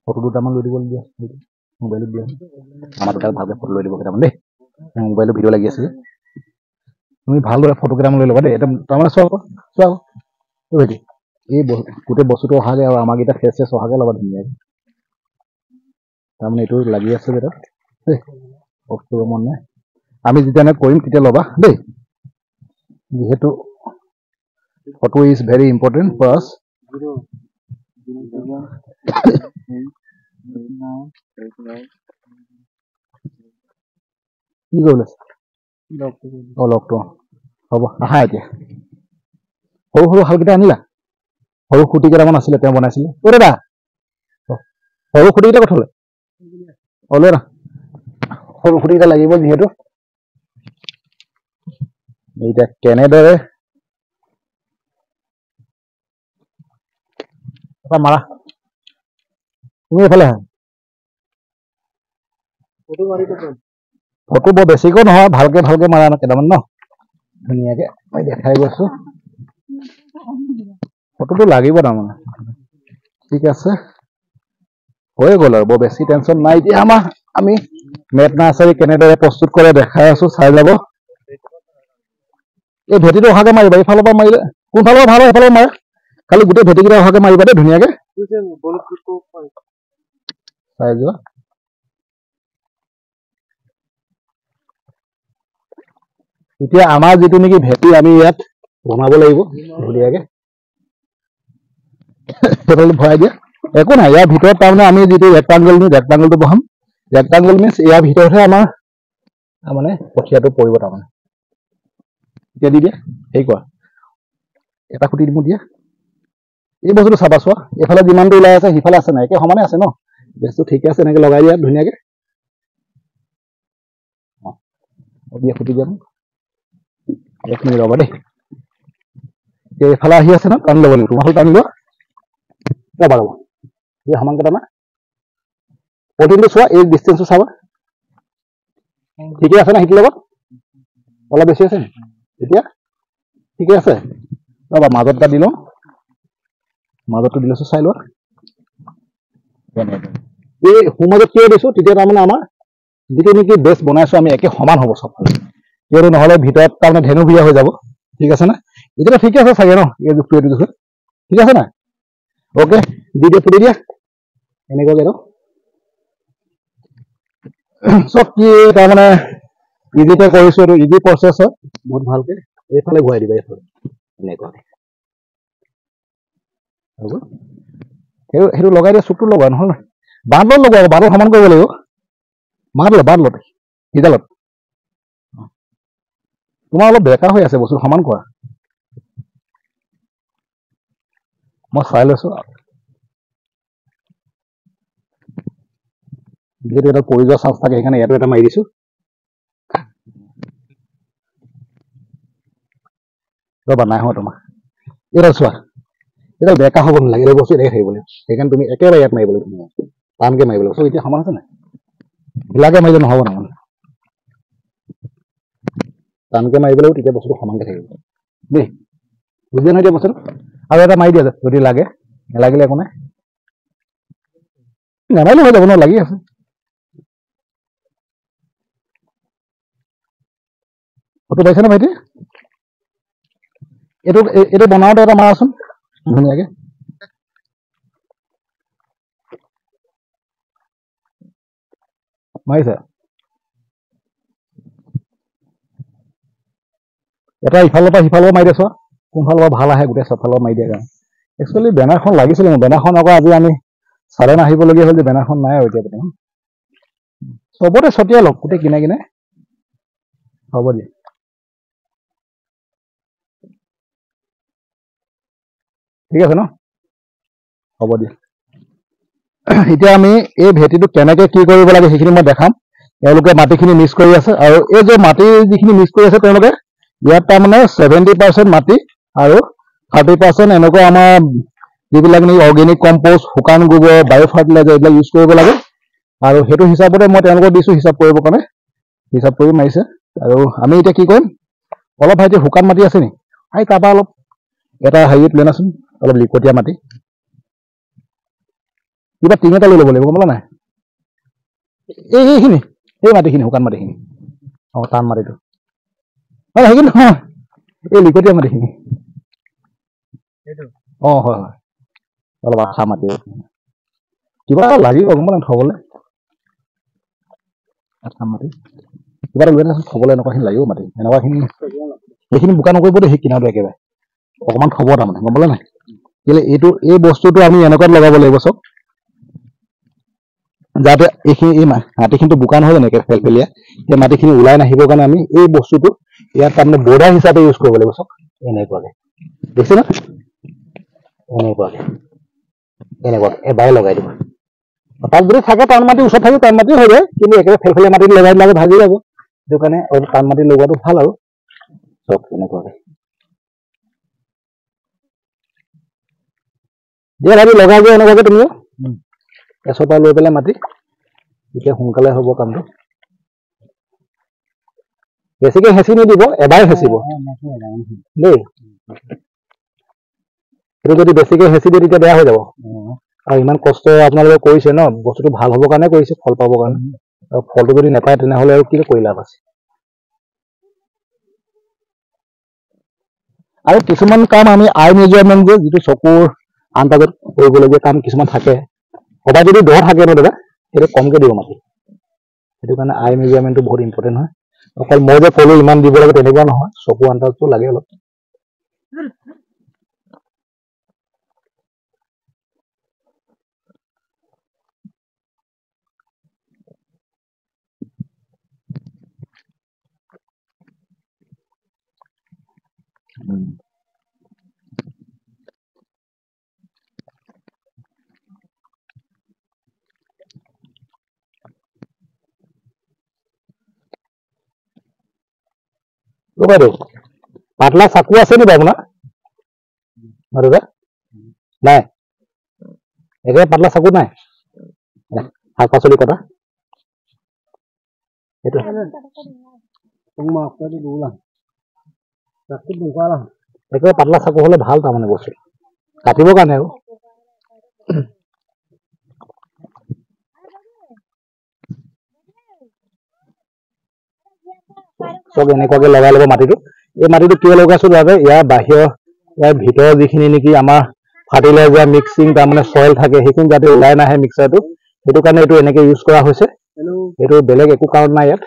ফটো দুটামান লৈ দিব দিয়া মোবাইলত দিয়া আমাৰ দুটাক ভালকৈ ফটো লৈ দিব কেইটামান দেই মোবাইলত ভিডিঅ' লাগি আছে তুমি ভালদৰে ফটো কেইটামান লৈ ল'বা দেই একদম তাৰমানে চোৱা চোৱা ভাইটি এই গোটেই বস্তুটো অহাকৈ আৰু আমাৰকেইটা ফ্ৰেছ ফ্ৰেছ অহাকৈ ল'বা ধুনীয়াকৈ তাৰমানে এইটো লাগি আছে বেটা দেই অফ কৰিব মন নাই আমি যেতিয়া কৰিম তেতিয়া ল'বা দেই যিহেতু photo is very important for us কি কৰিলে লগটো হ'ব আহা এতিয়া সৰু সৰু শালকেইটা আনিলা সৰু খুঁটি কেইটামান আছিলে তেওঁ বনাইছিলে অ' দাদা সৰু খুঁটিকেইটা কথা লৈ না সৰু খুঁটিকেইটা লাগিব যিহেতু এতিয়া কেনেদৰে মাৰা তুমি এইফালে আহা ফটো বৰ বেছিকৈ নহয় ভালকে ভালকে মাৰা কেইটামান ন ধুনীয়াকে মই দেখাই গৈছো ফটোটো লাগিব তাৰমানে ঠিক আছে হৈ গ'ল আৰু বৰ বেছি টেনশ্যন নাই এতিয়া আমি মেট নাৰ্চাৰী কেনেদৰে প্ৰস্তুত কৰে দেখাই আছো চাই যাব এই ভেটিটো অহাকে মাৰিবা এইফালৰ পৰা মাৰিলে কোনফালৰ পৰা ভাল হয় সেইফালৰ পৰা মাৰে খালি গোটেই ভেটিকেইটা অহাকে মাৰিবা দেই ধুনীয়াকে চাই যোৱা এতিয়া আমাৰ যিটো নেকি ভেটি আমি ইয়াত বনাব লাগিব ধুনীয়াকে সেইফালে ভৰাই দিয়া একো নাই ইয়াৰ ভিতৰত তাৰমানে আমি যিটো ৰেক্টাংগলটো বহাম ৰেক্টাংগল মিনছ ইয়াৰ ভিতৰতহে আমাৰ তাৰমানে কঠীয়াটো পৰিব তাৰমানে এতিয়া দি দিয়া হেৰি কৰা এটা খুঁটি দিব দিয়া এই বস্তুটো চাবা চোৱা এইফালে যিমানটো ওলাই আছে সিফালে আছে নাই একে সমানে আছে ন বেছটো ঠিকে আছে এনেকে লগাই দিয়া ধুনীয়াকে দিয়া খুঁটি দিয়া এক মিনিট ৰ'বা দেই এইফালে আহি আছে ন টানি ল'ব লাগিব তোমাৰ টানি লোৱা ৰ'বা সমানকে টানা প্ৰটিনটো চোৱা এই ডিষ্টেঞ্চটো চাবা ঠিকে আছে না সিটোৰ লগত অলপ বেছি আছে এতিয়া ঠিকে আছে ৰ'বা মাজত এটা দি লওঁ মাজতটো দি লৈছো চাই লোৱা এই সোঁমাজত কিয় দিছো তেতিয়া তাৰমানে আমাৰ যিটো নেকি বেছ বনাইছো আমি একে সমান হ'ব চবফালে কিয়নো নহ'লে ভিতৰত তাৰমানে ধেনু বিয়া হৈ যাব ঠিক আছে না এতিয়াতো ঠিকে আছে চাগে ন এই জোখটো এইটো জোখত ঠিক আছে না অ'কে দি দিয়া ফুটি দিয়া এনেকুৱাকে ন চব কি তাৰমানে ইজিতে কৰিছো এইটো ইজি প্ৰচেছ হয় বহুত ভালকে এইফালে ঘূৰাই দিবা এইফালে এনেকুৱাকে হ'ব সেইটো লগাই দিয়া চুকটো লগোৱা নহ'ল নহয় বাঁহডাল লগোৱা বাঁহডাল সমান কৰিব লাগিব বাঁহডালত সিডালত তোমাৰ অলপ বেকা হৈ আছে বস্তু সমান কৰা মই চাই লৈছো যিহেতু এটা পৰি যোৱা চান্স থাকে সেইকাৰণে ইয়াতো এটা মাৰি দিছো ৰ'বা নাই হোৱা তোমাৰ এইডাল চোৱা এইডাল বেকা হ'ব নালাগে এই বস্তু এনেকৈ থাকিব লাগিব সেইকাৰণে তুমি একেবাৰে ইয়াত মাৰিব লাগিব টানকৈ মাৰিব লাগিব চব এতিয়া সমান আছে নাই ঢিলাকৈ মাৰিলে নহ'ব তাৰমানে টানকে মাৰিব লাগিব, তেতিয়া বস্তুটো সমানকে থাকিব দেই। বুজিলে নহয় এতিয়া বস্তুটো? আৰু এটা মাৰি দিয়া যদি লাগে, নালাগিলে একো নাই, নামাৰিলে হৈ যাব ন, লাগি আছে। ফটো পাইছে নে ভাইটি? এইটো বনাওঁতে এটা মাৰাচোন ধুনীয়াকে। মাৰিছা? এটা ইফালৰ পৰা সিফালৰ মাৰি দিছো, কোনফালৰ পৰা ভাল আহে গোটেই চবফালৰ মাৰি দিয়া কাৰণে। একচুৱেলি বেনাৰখন লাগিছিলে মোৰ, বেনাৰখন আকৌ আজি আমি চালে আহিবলগীয়া হ'ল যে বেনাৰখন নাই আৰু এতিয়া বৰ্তমান। চবতে ছটিয়াই লওক গোটেই কিনে কিনে। হ'ব দিয়া। ঠিক আছে ন? হ'ব দিয়া। এতিয়া আমি এই ভেটিটো কেনেকে কি কৰিব লাগে সেইখিনি মই দেখাম। তেওঁলোকে মাটিখিনি মিক্স কৰি আছে, আৰু এই যে মাটি যিখিনি মিক্স কৰি আছে তেওঁলোকে ইয়াত তাৰমানে 70% মাটি আৰু 30% এনেকুৱা আমাৰ যিবিলাক নেকি অৰ্গেনিক কম্প'ষ্ট, শুকান গোবৰ, বায়' ফাৰ্টিলাইজাৰ এইবিলাক ইউজ কৰিব লাগে। আৰু সেইটো হিচাপতে মই তেওঁলোকক দিছোঁ হিচাপ কৰিবৰ কাৰণে, হিচাপ কৰি মাৰিছে। আৰু আমি এতিয়া কি কৰিম, অলপ ভাইটি শুকান মাটি আছে নি? তাৰপৰা অলপ এটা হেৰিত লৈ আনাচোন, অলপ লিকটীয়া মাটি। কিবা টিং এটা লৈ ল'ব লাগিব, গম পালা নাই? এইখিনি এই মাটিখিনি, শুকান মাটিখিনি, টান মাটিটো, সেইখিনি নহয়, এই লিকটীয়া মাটিখিনি। হয় হয়, অলপ আঠা মাটি, কিবা এটা লাগিব গম পালে থবলৈ, আঠা মাটি কিবা এটা লৈ আনাচোন থবলৈ, এনেকুৱাখিনি লাগিব মাটি, এনেকুৱাখিনি। সেইখিনি বোকা নকৰিব দেই, সেই কিনাৰটো একেবাৰে অকণমান থব তাৰমানে, গম পালে নাই? কেলে এই বস্তুটো আমি এনেকুৱাত লগাব লাগিব চব, যাতে এই মাটিখিনিটো বোকা নহয় জানো, একে ফেলফেলীয়া, সেই মাটিখিনি ওলাই নাহিবৰ কাৰণে আমি এই বস্তুটো ইয়াত তাৰমানে বৰ্ডাৰ হিচাপে ইউজ কৰিব লাগিব চব, এনেকুৱাকে দেখিছে না? এনেকুৱাকে এবাৰে লগাই দিব। তাত যদি থাকে টান মাটি, ওচৰত থাকে টান মাটি হৈ যায়, কিন্তু একেবাৰে ফেলফেলীয়া মাটিত লগাই দিলে ভাগি যাব। সেইটো কাৰণে টান মাটি লগোৱাটো ভাল আৰু চব এনেকুৱাকে। দিয়া ভাবি লগাই দিয়া এনেকুৱাকে তুমিও, এচৰ পৰা লৈ পেলাই মাটি, তেতিয়া সোনকালে হ'ব কামটো। বেছিকে হেঁচি নিদিব, এবাৰে হেঁচিব দেই। সেইটো যদি বেছিকে হেঁচি দিয়ে তেতিয়া বেয়া হৈ যাব। আৰু ইমান কষ্ট আপোনালোকে কৰিছে ন, বস্তুটো ভাল হ'বৰ কাৰণে কৰিছে, ফল পাবৰ কাৰণে। আৰু ফলটো যদি নাপায় তেনেহ'লে আৰু কি কৰি লাভ আছে। আৰু কিছুমান কাম আমি আই মেজাৰমেণ্ট যে যিটো চকুৰ আন্দাজত কৰিবলগীয়া কাম কিছুমান থাকে, সদায় যদি দ থাকে ন দাদা, সেইটো কমকে দিব মাটি। সেইটো কাৰণে আই মেজাৰমেণ্টটো বহুত ইম্পৰ্টেণ্ট হয়। অকল মই যে ক'লো ইমান দিব লাগে তেনেকুৱা নহয়, চকু আন্দাজটো লাগে অলপ। বাইদেউ পাতলা চাকু আছে নেকি আপোনাৰ? দাদা নাই, একেবাৰে পাতলা চাকু নাই, শাক পাচলি কটা সেইটো একেবাৰে পাতলা চাকু হলে ভাল, তাৰমানে বস্তু কাটিবৰ কাৰণে আৰু। চব এনেকুৱাকে লগাই ল'ব মাটিটো। এই মাটিটো কিয় লগাইছো যাতে ইয়াৰ ভিতৰৰ যিখিনি নেকি আমাৰ ফাৰ্টিলাইজাৰ মিক্সিং তাৰমানে চইল থাকে, সেইখিনি যাতে ওলাই নাহে মিক্সাৰটো, সেইটো কাৰণে এইটো এনেকে ইউজ কৰা হৈছে। এইটো বেলেগ একো কাৰণ নাই ইয়াত।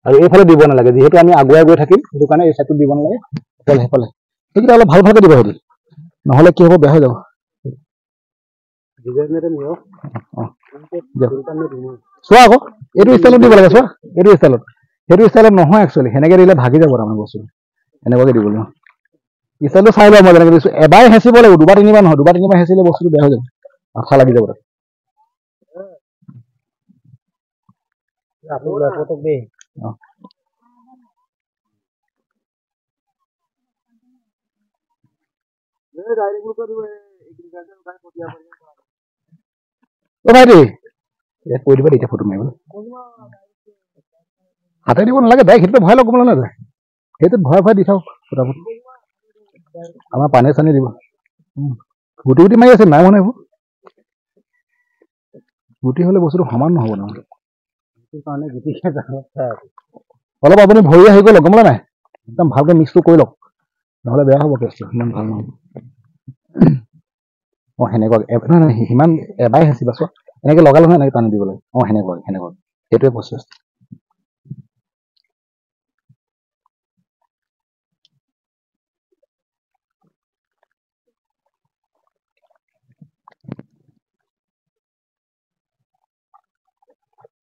আৰু এইফালে দিব নালাগে, যিহেতু আমি আগুৱাই গৈ থাকিম, সেইটো কাৰণে এই চাইডটো দিব নালাগে, অকল সেইফালে। সেইকেইটা অলপ ভাল ভালকে দিব, সেইটো নহলে কি হ'ব, বেয়া হৈ যাব। চোৱা আকৌ এইটো ষ্টাইলত দিব লাগে, চোৱা এইটো ষ্টাইলত, সেইটো ষ্টাইলত নহয় একচুৱেলি, সেনেকে দিলে ভাগি যাব তাৰমানে বস্তুটো, এনেকুৱাকে দিব লাগিব। ষ্টাইলটো চাই লোৱা, মই যেনেকে দিছো, এবাৰ হেঁচিব লাগিব, দুবাৰ তিনিবাৰ নহয়, দুবাৰ তিনিবাৰ হেঁচিলে বস্তুটো বেয়া হৈ যাব, আঠা লাগি যাব তাত। ভাইটি ইয়াত কৈ দিবা এতিয়া ফটো মাৰিবলৈ হাতে দিব নালাগে ডাইৰেক্ট সেইটোতে ভৰাই লওক গমলা নাযায় সেইটোত ভৰাই দি থাকক ফটাফট আমাৰ পানী চানী দিব গুটি গুটি মাৰি আছে নাই মানে এইবোৰ গুটি হ'লে বস্তুটো সমান নহ'ব নহ'লে অলপ আপুনি ভৰি আহি গ'ল গমলা নাই একদম ভালকৈ মিক্সটো কৰি লওক নহ'লে বেয়া হ'ব কেছটো ইমান ভাল নহ'ব সেনেকুৱা নহয় সিমান এবাৰে হেঁচিবা চোৱা এনেকৈ লগালে নহয় এনেকৈ টানি দিব লাগে সেনেকুৱা সেইটোৱে প্ৰচেছ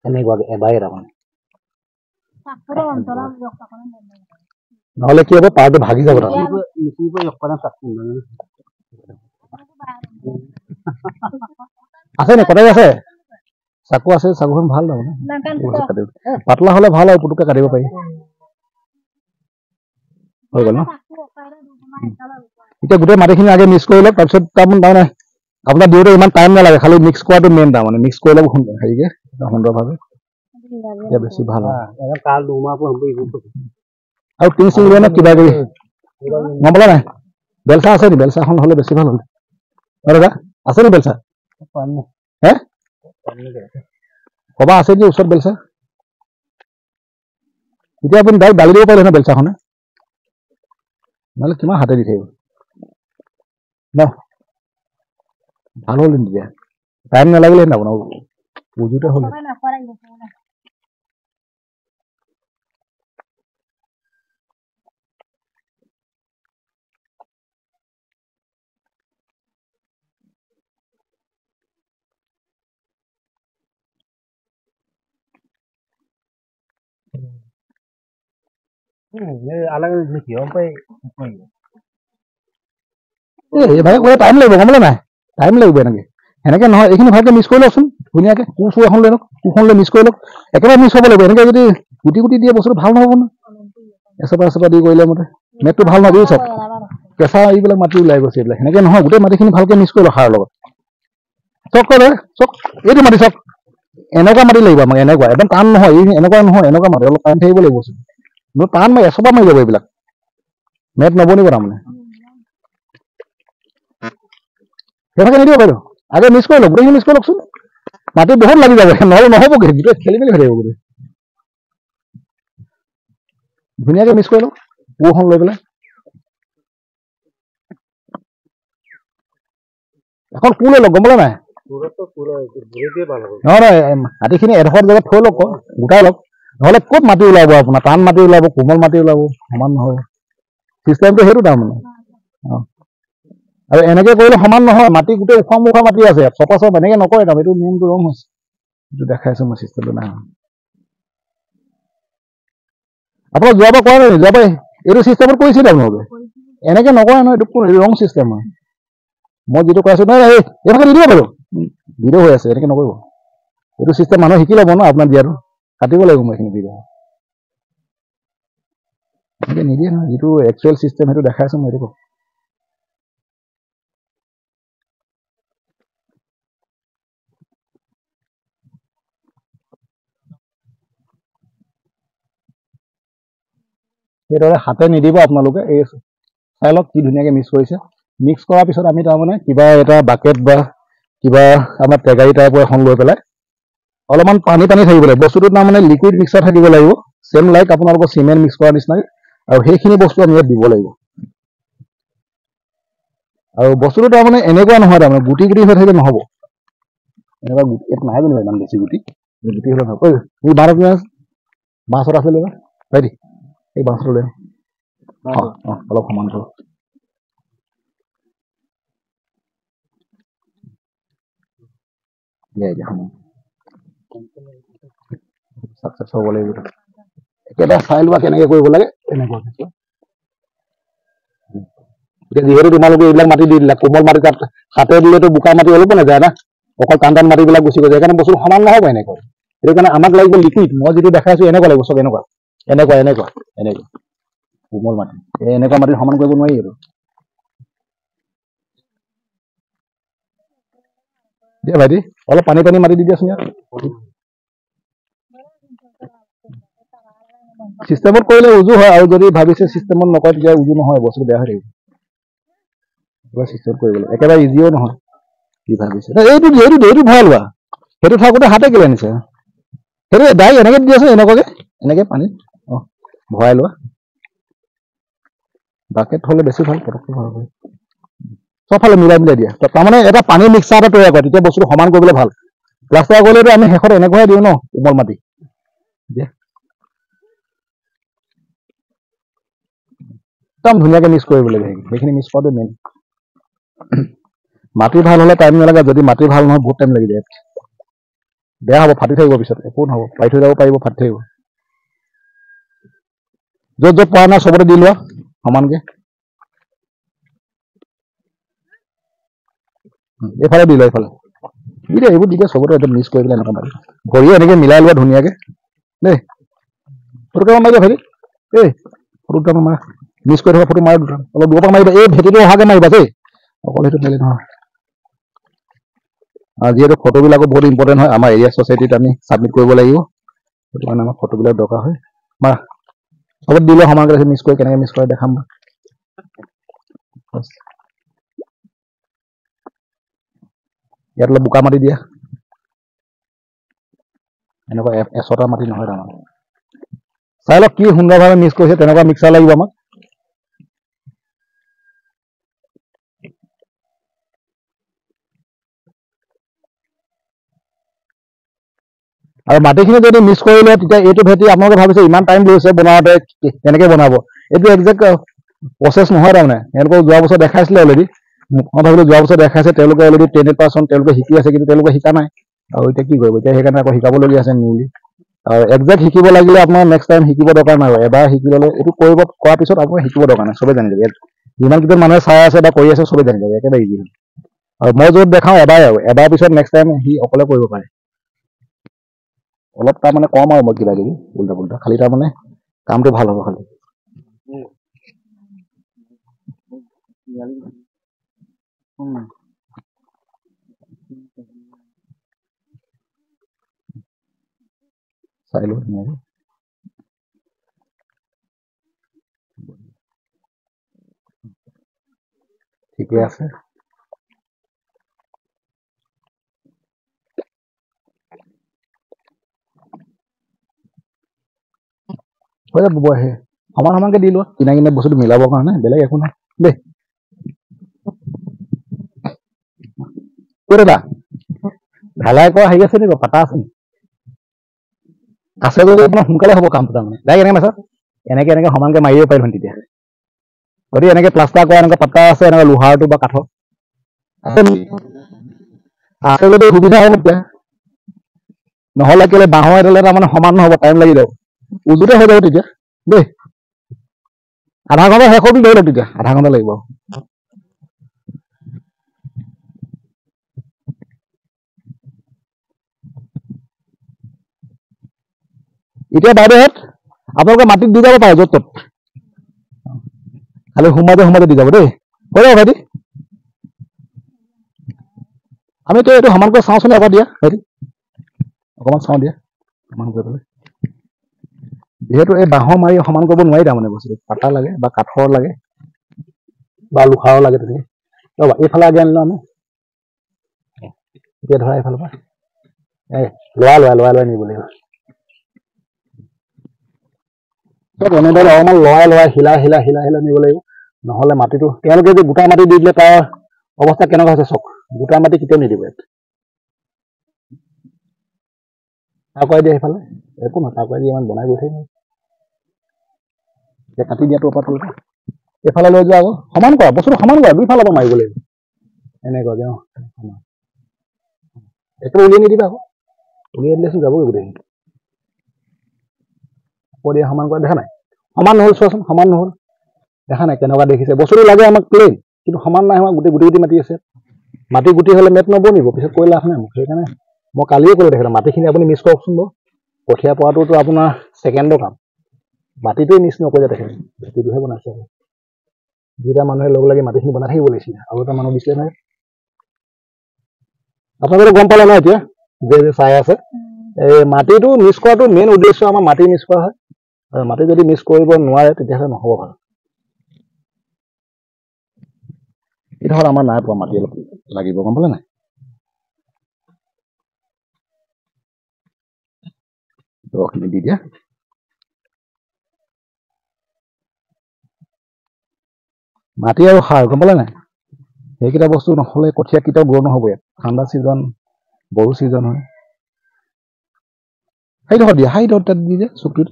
এনেকুৱাকে এবাৰে তাৰমানে নহ'লে কি হ'ব পাৰটো ভাগি যাব আছে নে কটাৰী আছে চাকু আছে চাকুখন ভাল তাৰমানে পাতলা হ'লে ভাল আৰু পুটুককৈ কাটিব পাৰি হৈ গ'ল ন এতিয়া গোটেই মাটিখিনি আগে মিক্স কৰি লওক তাৰপিছত তাৰমানে আপোনাৰ দিওঁতে ইমান টাইম নালাগে খালি মিক্স কৰাটো মেইন তাৰমানে মিক্স কৰি ল'ব হেৰিকে সুন্দৰভাৱে এতিয়া বেছি ভাল আৰু টিং চিং লৈ কিবা কৰি গম পালা নাই বেলচা আছে নি বেলচাখন হ'লে বেছি ভাল হ'ল দাদা আছে নি বেলচা হে ক'বা আছে নেকি ওচৰত বেলচা এতিয়া আপুনি ডাইৰেক্ট দালি দিব পাৰিলে নহয় বেলচাখনে নহ'লে কিমান হাতে দি থাকিব ন ভাল হ'ল তেতিয়া টাইম নালাগিলে আপোনাৰ বুজোতে হ'ল এইভাগে কৰিলে টাইম লাগিব গম পালে নাই টাইম লাগিব এনেকে সেনেকে নহয় এইখিনি ভালকে মিক্স কৰি লওকচোন ধুনীয়াকে কোৰ এখন লৈ লওক কোৰখন লৈ মিক্স কৰি লওক একেবাৰে মিক্স হ'ব লাগিব এনেকে যদি গুটি গুটি দিয়ে বস্তুটো ভাল নহ'ব নহয় এচপা দি কৰিলে মতে মেটটো ভাল নহয় চাওক কেঁচা এইবিলাক মাটি ওলাই গৈছে এইবিলাক সেনেকে নহয় গোটেই মাটিখিনি ভালকে মিক্স কৰি লওক সাৰৰ লগত চক কৰে চক এইটো মাটি চক এনেকুৱা মাটি লাগিব আমাক এনেকুৱা একদম টান নহয় এনেকুৱা নহয় এনেকুৱা মাটি অলপ টান থাকিব লাগিব টান মাৰি এচপা মাৰি যাব এইবিলাক মেট নবনিব তাৰমানে সেইভাগে নিদিব বাইদেউ আগে মিক্স কৰি লওক গোটেইখিনি মিক্স কৰি লওকচোন মাটি বহুত লাগি যাব নহ'লে নহ'বগৈ গোটেই খেলি মেলি হৈ থাকিব গোটেই ধুনীয়াকে মিক্স কৰি লওক কোৰখন লৈ পেলাই এখন কোৰ লৈ লওক গম পালে নাই নহয় মাটিখিনি এডোখৰ জেগাত থৈ লওক গোটাই লওক নহ'লে ক'ত মাটি ওলাব আপোনাৰ টান মাটি ওলাব কোমল মাটি ওলাব সমান নহ'ব চিষ্টেমটো সেইটো তাৰমানে আৰু এনেকে কৰিলে সমান নহয় মাটি গোটেই ওখ মুখা মাটি আছে চপা চপ এনেকে নকৰে তাৰমানে এইটো নিয়মটো ৰং হৈছে এইটো দেখাইছো মই চিষ্টেমটো নাই আপোনাক যোৱাবাৰ কৰা নাই যোৱাবাৰ এইটো চিষ্টেমত কৰিছিলে আপোনালোকে এনেকে নকৰে নহয় এইটো ৰং চিষ্টেম হয় মই যিটো কৈ আছো নাই এইভাগে নিদিব বাৰু ভিডিঅ' হৈ আছে এনেকে নকৰিব এইটো চিষ্টেম মানুহে শিকি ল'ব ন আপোনাৰ দিয়াটো কাটিব লাগিব মই এইখিনি ভিডিঅ' এনেকে নিদিয়ে নহয় যিটো একচুৱেল চিষ্টেম সেইটো দেখাই আছো মই এইটো সেইদৰে হাতে নিদিব আপোনালোকে এই চাই লওক কি ধুনীয়াকে মিক্স কৰিছে মিক্স কৰাৰ পিছত আমি তাৰমানে কিবা এটা বাকেট বা কিবা আমাৰ টেগাৰী টাইপৰ এখন লৈ পেলাই অলপমান পানী থাকিব লাগিব বস্তুটো তাৰমানে লিকুইড মিক্সাৰ থাকিব লাগিব চেম লাইক আপোনালোকৰ চিমেণ্ট মিক্স কৰাৰ নিচিনাকৈ আৰু সেইখিনি বস্তু আমি ইয়াত দিব লাগিব আৰু বস্তুটো তাৰমানে এনেকুৱা নহয় তাৰমানে গুটি গুটি হৈ থাকিলে নহ'ব এনেকুৱা গুটি ইয়াত নাই যেনিবা ইমান বেছি গুটি হ'লে নহ'ব এই বাছত আছে লৈ ভাইটি এই বাছটো লৈ অলপ সমান কৰক চাকচেছ হ'ব লাগিব একেটা চাই লোৱা কেনেকে কৰিব লাগে এনেকুৱা এতিয়া যিহেতু তোমালোকে এইবিলাক মাটি দি দিলা কোমল মাটি তাত হাতে দিলেতো বোকা মাটি অলপো নাযায় না অকল টান টান মাটিবিলাক গুচি গৈছে সেইকাৰণে বস্তু সমান নহ'ব এনেকৈ সেইটো কাৰণে আমাক লাগিব লিকুইড মই যিটো দেখাইছো এনেকুৱা লাগিব চব এনেকুৱা কোমল মাটি এনেকুৱা মাটি সমান কৰিব নোৱাৰি আৰু দিয়া ভাইটি অলপ পানী মাটি দি দিয়াচোন ইয়াত চিষ্টেমত কৰিলে উজু হয় আৰু যদি ভাবিছে চিষ্টেমত নকৰে তেতিয়া উজু নহয় বস্তুটো বেয়া হৈ থাকিব একেবাৰে চিষ্টেম কৰিব লাগে একেবাৰে ইজিও নহয় কি ভাবিছে এইটো ভৰাই লোৱা সেইটো থাকোঁতে হাতে কেলে আনিছে সেইটো ডাইৰেক্ট এনেকে দি আছে এনেকুৱাকে এনেকে পানীত ভৰাই লোৱা বাকেট হ'লে বেছি ভাল পটককৈ ভৰাব পাৰি চবফালে মিলাই দিয়া তাৰমানে এটা পানী মিক্সাৰ এটা তৈয়াৰ কৰে তেতিয়া বস্তুটো সমান কৰিবলৈ ভাল প্লাষ্টাৰ কৰিলেতো আমি শেষত এনেকুৱাই দিওঁ ন কোমল মাটি দিয়া একদম ধুনীয়াকে মিক্স কৰিব লাগে সেইখিনি মিক্স কৰাটো মেইন মাটি ভাল হ'লে টাইম নালাগে যদি মাটি ভাল নহয় বহুত টাইম লাগি যায় বেয়া হ'ব ফাটি থাকিব পিছত একো নহ'ব পাই থৈ যাব পাৰিব ফাটি থাকিব য'ত য'ত পৰা নাই চবতে দি লোৱা সমানকে এইফালে দি লোৱা এইফালে দি দিয়া এইবোৰ দি দিয়া চবতে একদম মিক্স কৰি পেলাই এনেকুৱা মাৰি ভৰিও এনেকে মিলাই লোৱা ধুনীয়াকে দেই ফটো মাৰি দিয়া ভাইটি এই ফটো দুটামান মাৰা মিক্স কৰি থকা ফটো মাৰা দুটা অলপ দূৰৰ পৰা মাৰিবা এই ভেটিটো অহাকে মাৰিবা দেই অকল সেইটো মেলি নহয় যিহেতু ফটোবিলাকো বহুত ইম্পৰ্টেণ্ট হয় আমাৰ এৰিয়া ছ'চাইটিত আমি ছাবমিট কৰিব লাগিব সেইটো কাৰণে আমাৰ ফটোবিলাক দৰকাৰ হয় মাৰা চবত দিলে সমানকে মিক্স কৰি কেনেকৈ মিক্স কৰে দেখাম ইয়াত অলপ বোকা মাটি দিয়া এনেকুৱা এচটা মাটি নহয় তাৰমানে চাই লওক কি সুন্দৰভাৱে মিক্স কৰিছে তেনেকুৱা মিক্সাৰ লাগিব আমাক আৰু মাটিখিনি যদি মিক্স কৰিলে তেতিয়া এইটো ভেটি আপোনালোকে ভাবিছে ইমান টাইম লৈছে বনাওঁতে কেনেকৈ বনাব এইটো একজেক্ট প্ৰচেছ নহয় তাৰমানে তেওঁলোকক যোৱা বছৰ দেখাইছিলে অলৰেডি মই ভাবিলোঁ যোৱা বছৰ দেখাইছে তেওঁলোকে অলৰেডি 10% তেওঁলোকে শিকি আছে কিন্তু তেওঁলোকে শিকা নাই আৰু এতিয়া কি কৰিব এতিয়া সেইকাৰণে আকৌ শিকাবলগীয়া আছে নিউলি আৰু একজেক্ট শিকিব লাগিলে আপোনাৰ নেক্সট টাইম শিকিব দৰকাৰ নাই এবাৰ শিকি ল'লে এইটো কৰাৰ পিছত আপোনাৰ শিকিব দৰকাৰ নাই চবেই জানি যাব যিমান কেইজন মানুহে চাই আছে বা কৰি আছে চবেই জানি যাব একেবাৰে ইজি আৰু মই য'ত দেখাওঁ এবাৰ পিছত নেক্সট টাইম সি অকলে কৰিব পাৰে অলপ তাৰমানে কম আৰু মই কিবা কিবি উল্টা পুল্টা খালি তাৰমানে কামটো ভাল হ'ব খালি চাই লওঁ ধুনীয়াকৈ ঠিকে আছে হৈ যাব সেই সমান সমানকে দি লোৱা কিনা কিনা বস্তুটো মিলাবৰ কাৰণে বেলেগ একো নাই দেই ক'ত এটা ঢালাই কৰা হেৰি আছে নেকি পাতা আছে নেকি আছে যদি আপোনাৰ সোনকালে হ'ব কামটো তাৰমানে ডাইৰেক্ট এনেকৈ মাছা এনেকৈ সমানকৈ মাৰিব পাৰিলোঁ তেতিয়া যদি এনেকৈ প্লাষ্টাৰ কৰা এনেকুৱা পাতা আছে এনেকুৱা লোহাৰটো বা কাঠৰ আছে যদি সুবিধা হ'ব তেতিয়া নহ'লে কেলে বাঁহৰ এডালে তাৰমানে সমান নহ'ব টাইম লাগি যাব উজুতে হৈ যাব তেতিয়া দেই আধা ঘণ্টা শেষ বুলি ধৰি লওক তেতিয়া আধা ঘণ্টা লাগিব এতিয়া বাইদেউহঁত আপোনালোকে মাটিত দি যাব পাৰে য'ত ত'ত খালি সোমাতে দি যাব দেই হৈ যাব ভাইটি আমিতো এইটো সমানকৈ চাওঁচোন এবাৰ দিয়া ভাইটি অকণমান চাওঁ দিয়া সমান কৰি পেলাই যিহেতু এই বাঁহৰ মাৰি সমান কৰিব নোৱাৰি তাৰমানে বস্তুটো পাতা লাগে বা কাঠৰ লাগে বা লোহাৰৰ লাগে তেনেকৈ ৰ'বা এইফালে আগে আনিলোঁ আমি এতিয়া ধৰা এইফালৰ পৰা লৰাই নিব লাগিব চব এনেদৰে অকণমান লৰাই হিলাই নিব লাগিব নহ'লে মাটিটো তেওঁলোকে যদি গোটা মাটি দি দিলে তাৰ অৱস্থা কেনেকুৱা হৈছে চাওক গোটা মাটি কেতিয়াও নিদিব তাৰ কৰাই দিয়ে সেইফালে একো নহয় তাৰ কৰাই দিয়ে ইমান বনাই গৈ থাকিব এতিয়া কাটি দিয়াটো ওপৰত এইফালে লৈ যোৱা আকৌ সমান কৰা বস্তুটো সমান কৰা দুইফালৰ পৰা মাৰিব লাগিব এনেকুৱাকে সমান একো উলিয়াই নিদিবা আকৌ উলিয়াই দিলেচোন যাবগৈ গোটেইখিনি দিয়া সমান কৰা দেখা নাই সমান নহ'ল চোৱাচোন সমান নহ'ল দেখা নাই কেনেকুৱা দেখিছে বস্তুটো লাগে আমাক প্লেইন কিন্তু সমান নাই আমাক গুটি মাটি আছে মাটি গুটি হ'লে মেট নবনিব পিছত কৈ লাভ নাই মোক সেইকাৰণে মই কালিয়ে ক'লোঁ তেখেতক মাটিখিনি আপুনি মিক্স কৰকচোন বাৰু কঠীয়া পৰাটোতো আপোনাৰ ছেকেণ্ডৰ কাম মাটিটোৱে মিক্স নকৰিলে তেখেতে ভেটিটোহে বনাইছে দুইটা মানুহে লগ লাগি মাটিখিনি বনাই থাকিব লাগিছিলে আৰু এটা মানুহ দিছিলে নহয় আপোনালোকে গম পালে নহয় এতিয়া যে চাই আছে এই মাটিটো মিক্স কৰাটো মেইন উদ্দেশ্য আমাৰ মাটি মিক্স কৰা হয় আৰু মাটি যদি মিক্স কৰিব নোৱাৰে তেতিয়াহ'লে নহ'ব ভাল। এইডোখৰত আমাৰ নাই পোৱা মাটি অলপ লাগিব, গম পালে নাই? ৰসখিনি দি দিয়া। মাটি আৰু সাৰ, গম পালে নাই? সেইকেইটা বস্তু নহ'লে কঠীয়া কেতিয়াও গ্ৰ' নহ'ব ইয়াত। ঠাণ্ডা ছিজন, বড়ো ছিজন হয়। সেইডোখৰত দিয়া, সেইডোখৰত তাত দি দিয়া চুকটোত।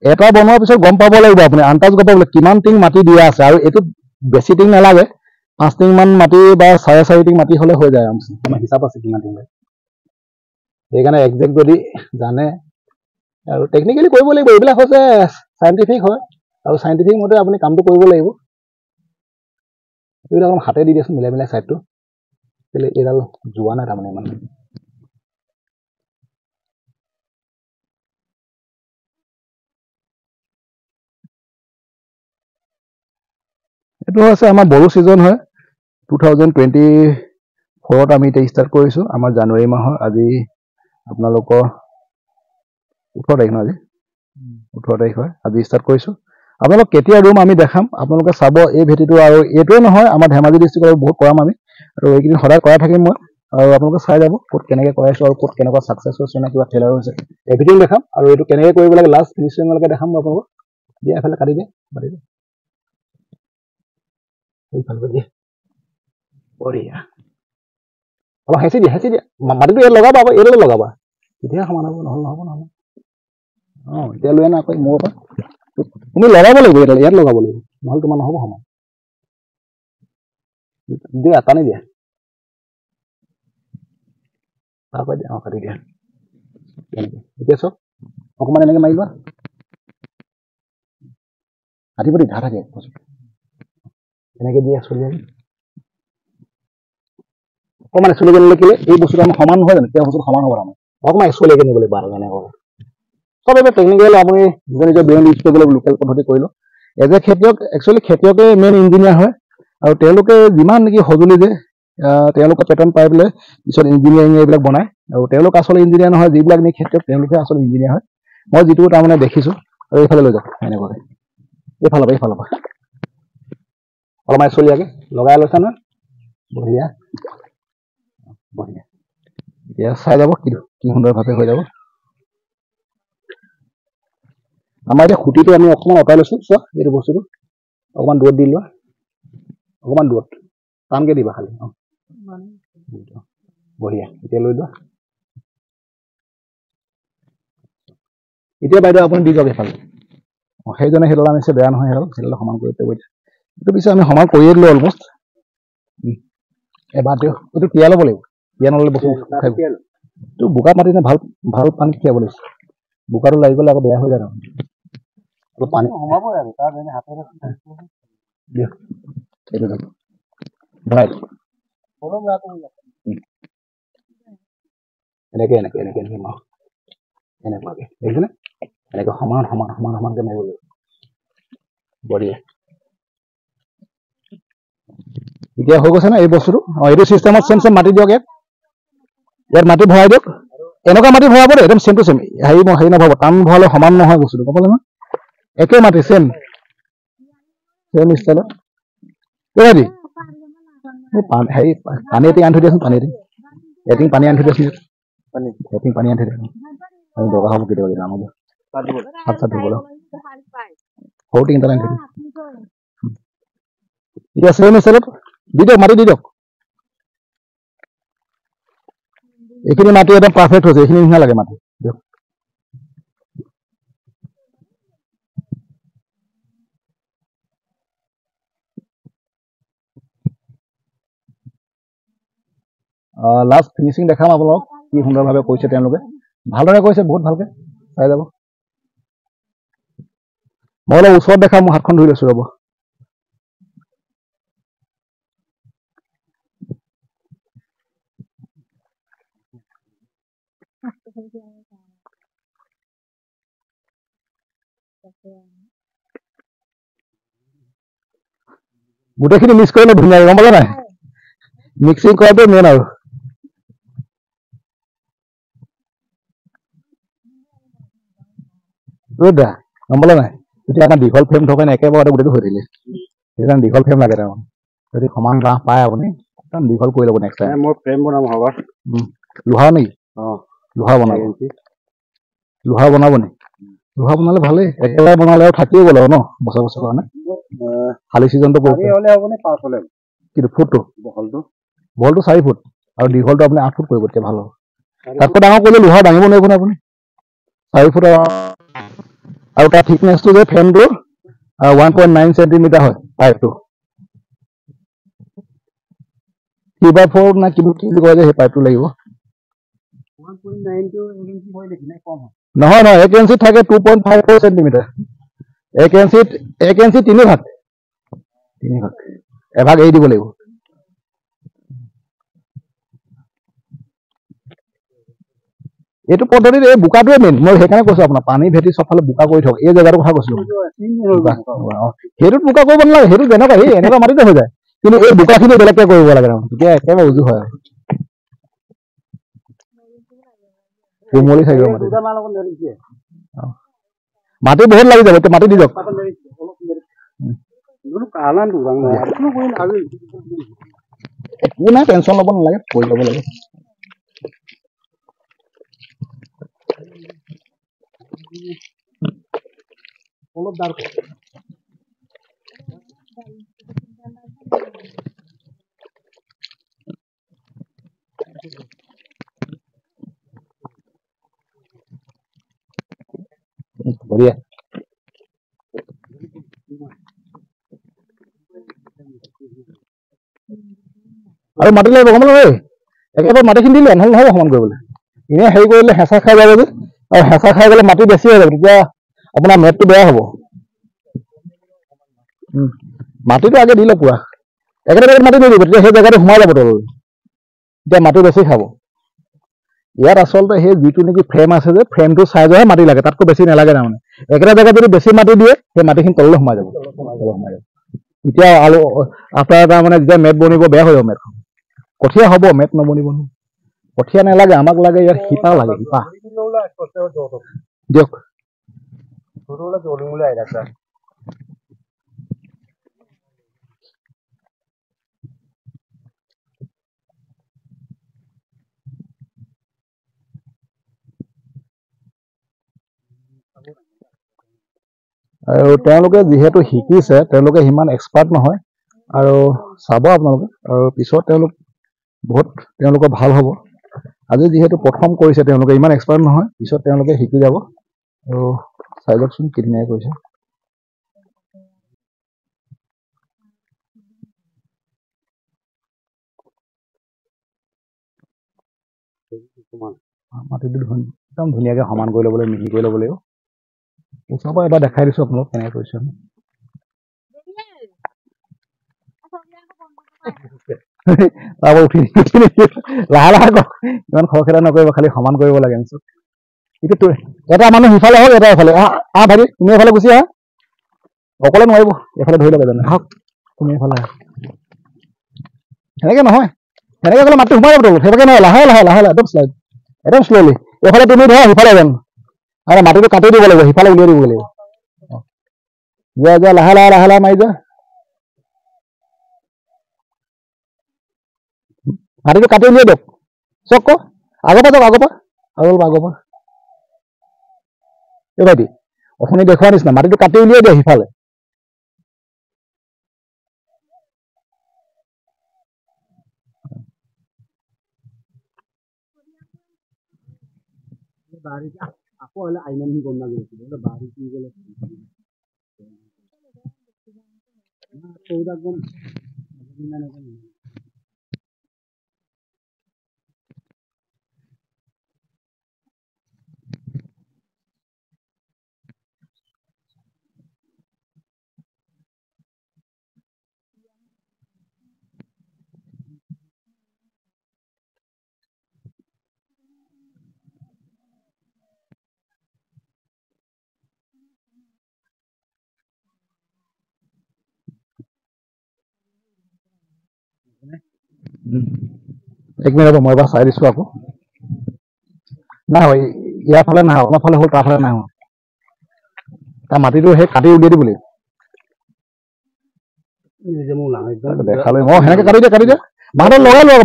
এটা বনোৱাৰ পিছত গম পাব লাগিব আপুনি, আন্দাজ গম পাব লাগিব কিমান টিং মাটি দিয়া আছে। আৰু এইটোত বেছি টিং নালাগে, 5 টিং মান মাটি বা 4.5 টিং মাটি হ'লে হৈ যায় আৰামছে। আমাৰ হিচাপ আছে কিমান টিং লাগে। সেইকাৰণে একজেক্ট যদি জানে আৰু টেকনিকেলি কৰিব লাগিব। এইবিলাক হৈছে চাইণ্টিফিক হয়, আৰু চাইণ্টিফিক মতে আপুনি কামটো কৰিব লাগিব। এইবিলাক অকণ হাতে দি দিয়াচোন, মিলাই মিলাই ছাইডটো। কেলৈ এইডাল যোৱা নাই তাৰমানে ইমান। এইটো হৈছে আমাৰ বড়ো ছিজন হয়। 2024ত আমি এতিয়া ষ্টাৰ্ট কৰিছোঁ। আমাৰ জানুৱাৰী মাহৰ আজি আপোনালোকৰ 18 তাৰিখ ন? আজি 18 তাৰিখ হয়। আজি ষ্টাৰ্ট কৰিছোঁ। আপোনালোক কেতিয়া ৰুম আমি দেখাম, আপোনালোকে চাব এই ভেটিটো। আৰু এইটোৱে নহয়, আমাৰ ধেমাজি ডিষ্ট্ৰিক্টত বহুত কৰাম আমি, আৰু এইকেইদিন সদায় কৰাই থাকিম মই। আৰু আপোনালোকে চাই যাব ক'ত কেনেকৈ কৰাইছোঁ আৰু ক'ত কেনেকুৱা ছাকচেছ হৈছে নে কিবা ফেইলাৰ হৈছে, এভৰিথিং দেখাম। আৰু এইটো কেনেকৈ কৰিব লাগে লাষ্ট ফিনিচিঙলৈকে দেখাম মই আপোনালোকক। দিয়া এফালে কাটি দিয়ে, কাটি দিয়ে এইফালে দিয়ে। বঢ়িয়া। অলপ হেঁচি দিয়া, হেঁচি দিয়া। মাটিটো ইয়াত লগাবা, আকৌ এইডালে লগাবা, তেতিয়াহে সমান হ'ব, নহ'লে নহ'ব নহ'লে। এতিয়া লৈ আনা আকৌ মোৰ পৰা। তুমি লগাব লাগিব, এইডাল ইয়াত লগাব লাগিব, নহ'লে তোমাৰ নহ'ব সমান। দিয়া, টানি দিয়া। তাৰপৰা দিয়া, কাটি দিয়া। এতিয়া চব অকণমান এনেকৈ মাৰি লোৱা। কাটিবটি ঘাঁহ থাকে, এনেকৈ দিয়া চলি যায়। অকণমান একচুৱেলিকে নিলে কেলৈ এই বস্তুটো আমাৰ সমান নহয় জানো? তেতিয়া বস্তুটো সমান হ'ব তাৰমানে। অকণমান একচুৱেলিকে নিব লাগিব আৰু এনেকৈ। চব এইবিলাক টেকনিকেল আপুনি নিজৰ নিজৰ ব্ৰেইন ইউজ কৰিব লাগিব, লোকেল পদ্ধতি কৰিলোঁ। এজ এ খেতিয়ক, একচুৱেলি খেতিয়কে মেইন ইঞ্জিনিয়াৰ হয়। আৰু তেওঁলোকে যিমান নেকি সঁজুলি যে তেওঁলোকে পেটাৰ্ণ পাই পেলাই পিছত ইঞ্জিনিয়াৰিং এইবিলাক বনায়। আৰু তেওঁলোক আচলতে ইঞ্জিনিয়াৰ নহয়, যিবিলাক নেকি খেতিয়ক তেওঁলোকে আচলতে ইঞ্জিনিয়াৰ হয়। মই যিটো তাৰমানে দেখিছোঁ। আৰু এইফালে লৈ যাওক এনেকুৱাকৈ, এইফালৰ পৰা অলপমান একচুৱেলিয়াকৈ লগাই লৈছা নহয়, বঢ়িয়া বঢ়িয়া। এতিয়া চাই যাব কি সুন্দৰভাৱে হৈ যাব। আমাৰ এতিয়া খুঁটিটো আমি অকণমান আঁতৰাই লৈছোঁ। চোৱা এইটো বস্তুটো অকণমান দূৰত দি লোৱা, অকণমান দূৰত টানকৈ দিবা খালি। বঢ়িয়া। এতিয়া লৈ লোৱা। এতিয়া বাইদেউ আপুনি দি যাওক এইফালে। সেইজনে সেইডাল আনিছে, বেয়া নহয়, সেইডাল সমান কৰি পেলাই এইটো পিছে আমি সমান কৰিয়ে দিলোঁ অলমষ্ট। এবাৰ দিওঁ, এইটো তিয়াই ল'ব লাগিব। তিয়াই নল'লে বস্তু খাই এইটো বোকা মাটি নে ভাল ভাল পানীত তিয়াব লাগিব। বোকাটো লাগি গ'লে আকৌ বেয়া হৈ যায় ন। পানী সোমাবই আৰু তাত এনে হাতেৰে দিয়ক, এইটো দিয়ক ভৰাই দিয়ক। এনেকৈ এনেকুৱাকৈ দেখিছেনে? এনেকৈ সমানকৈ মাৰিব লাগিব। বঢ়িয়া। এতিয়া হৈ গৈছে না এই বস্তুটো? এইটো চিষ্টেমত চেম মাটি দিয়ক। ইয়াত মাটি ভৰাই দিয়ক। এনেকুৱা মাটি ভৰাব দেই, একদম চেম টু চেম। হেৰি নভৰাব, টান ভৰালে সমান নহয় বস্তুটো, গম পালে নহয়? একে মাটি চেম ষ্টাইলত। হেৰি পানী এটিং আনি থৈ দিয়াচোন, পানী এটিং পানী আনি থৈ দিয়াচোন। এটিং পানী আনি থৈ দিয়া, দৰকাৰ হ'ব কেতিয়াবা নামত হাত চাত ধুবলৈ। সৰু টিং এটা আনি থৈ দিয়া। এতিয়া চেম ষ্টাইলত দি দিয়ক, মাটি দি দিয়ক। এইখিনি মাটি একদম পাৰফেক্ট হৈছে, এইখিনি নিচিনা লাগে মাটি দিয়ক। লাষ্ট ফিনিচিং দেখাম আপোনালোকক, কি সুন্দৰভাৱে কৰিছে তেওঁলোকে। ভালদৰে কৰিছে, বহুত ভালকৈ চাই যাব। মই অলপ ওচৰত দেখাম, মই হাতখন ধুই লৈছোঁ ৰ'ব। গোটেইখিনি মিক্স কৰিলে ধুনীয়াকৈ, গম পালে নাই? মিক্সিং কৰাটো মেইন আৰু ৰ'দা গম পালে নাই এতিয়া আপোনাৰ দীঘল ফ্ৰেম থকা একেবাৰতে গোটেইটো হৈ থাকিলে সেইকাৰণে দীঘল ফ্ৰেম লাগে তাৰমানে যদি সমান বাঁহ পায় আপুনি একদম দীঘল কৰি ল'ব নেক্সট টাইম মই ফ্ৰেম বনাম হবা লোহাৰ নেকি লোহা বনাব লোহা বনাব নি লোহা বনালে ভালেই একেবাৰে বনালে আৰু থাকিয়ে গ'ল আৰু ন বছৰ বছৰ কাৰণে খালী ছিজনটো কিন্তু ফুটটো বহলটো 4 ফুট আৰু দীঘলটো আপুনি 8 ফুট কৰিব তেতিয়া ভাল হ'ব তাতকৈ ডাঙৰ কৰিলে লোহা দাঙিব নোৱাৰিব নহয় আপুনি 4 ফুট আৰু তাৰ থিকনেছটো যে ফ্ৰেমটো 1.9 চেণ্টিমিটাৰ হয় পাইপটো 3/4 না কিন্তু কি কয় যে সেই পাইপটো লাগিব নহয় 1 ইঞ্চিত থাকে 2.54 চেণ্টিমিটাৰ 1 ইঞ্চি 3 ভাগ এভাগ এৰি দিব লাগিব এইটো পদ্ধতিত এই বোকাটোৱে মেইন মই সেইকাৰণে কৈছো আপোনাৰ পানী ভেটি চবফালে বোকা কৰি থওক এই জেগাটোৰ কথা কৈছিলো সেইটোত বোকা কৰিব নালাগে সেইটো যেনেকুৱা এনেকুৱা মাটিতে হৈ যায় কিন্তু এই বোকাখিনি বেলেগকে কৰিব লাগে তেতিয়া একেবাৰে উজু হয় কোমলি থাকিব মাটি বহুত লাগি যাব মাটি দি দিয়ক একো নাই টেনশ্যন ল'ব নালাগে কৰি ল'ব লাগে বঢ়িয়া আৰু মাটি লাগিব গম পালে একেবাৰে মাটিখিনি দিলে নহ'লে নহ'ব সমান কৰিবলৈ এনেই হেৰি কৰিলে হেঁচা খাই যাব যে আৰু হেঁচা খাই গ'লে মাটি বেছি হৈ যাব তেতিয়া আপোনাৰ মেটটো বেয়া হ'ব মাটিটো আগে দিলে পুৰা একেটা জেগাত মাটি নিদিব তেতিয়া সেই জেগাটো সোমাই যাব তললৈ তেতিয়া মাটি বেছি খাব ইয়াত আচলতে সেই যিটো নেকি ফ্ৰেম আছে যে ফ্ৰেমটো চাইজৰহে মাটি লাগে তাতকৈ বেছি নালাগে তাৰমানে একেটা জেগাত যদি বেছি মাটি দিয়ে সেই মাটিখিনি তললৈ সোমাই যাব এতিয়া আলু আপোনাৰ তাৰমানে যেতিয়া মেট বনিব বেয়া হৈ যাব মেটখন কঠীয়া হ'ব মেট নবনিব নহয় কঠীয়া নালাগে আমাক লাগে ইয়াত শিপা লাগে শিপা দিয়ক আৰু তেওঁলোকে যিহেতু শিকিছে তেওঁলোকে সিমান এক্সপাৰ্ট নহয় আৰু চাব আপোনালোকে আৰু পিছত তেওঁলোকৰ ভাল হ'ব আজি যিহেতু প্ৰথম কৰিছে তেওঁলোকে ইমান এক্সপাৰ্ট নহয় পিছত তেওঁলোকে শিকি যাব আৰু চাই লওকচোন কি ধুনীয়াকৈ কৰিছে মাটিটো একদম ধুনীয়াকৈ সমান কৰি ল'ব লাগিব মিহি কৰি ল'ব লাগিব ওচৰৰ পৰা এবাৰ দেখাই দিছোঁ আপোনালোক কেনেকৈ কৰিছে তাৰপৰা উঠি লাহে লাহে কওক ইমান খৰখেদা নকৰিব খালি সমান কৰিব লাগে কিন্তু এটা মানুহ সিফালে হওক এটা এফালে আহ ভাইটি তুমি এফালে গুচি আহা অকলে নোৱাৰিব এফালে ধৰি ল'ব জানে আহক তুমি এফালে আহা সেনেকৈ নহয় সেনেকৈ গ'লে মাটি সোমাই যাব তলত সেইভাগে নহয় লাহে লাহে লাহে লাহে একদম শ্ল'লি এইফালে তুমি ধৰা সিফালে যাম আৰু মাটিটো কাটি দিব লাগিব সিফালে উলিয়াই দিব লাগিব যোৱা যোৱা লাহে লাহে লাহে লাহে মাৰি যোৱা মাটিটো কাটি উলিয়াই দিয়ক চক আগৰ পৰা যাওক আগৰ পৰা এই ভাইটি অথনি দেখুওৱা নিচিনা মাটিটো কাটি উলিয়াই দিয়ে সিফালে আকৌ হ'লে আইনাখিনি গম নাগিছিলে বাঢ়ি কি গ'লে এক মিনিট হ'ব মই এবাৰ চাই দিছোঁ আকৌ নাই ইয়াৰ ফালে নাই আপোনাৰ ফালে হ'ল তাৰ ফালে নাই তাৰ মাটিটো সেই কাটি উলিয়াই দিব লাগিব নিজে মোৰ লাঙ একদম দেখালৈ সেনেকে কাটি দিয়া বাঁহডাল লগাই লওঁ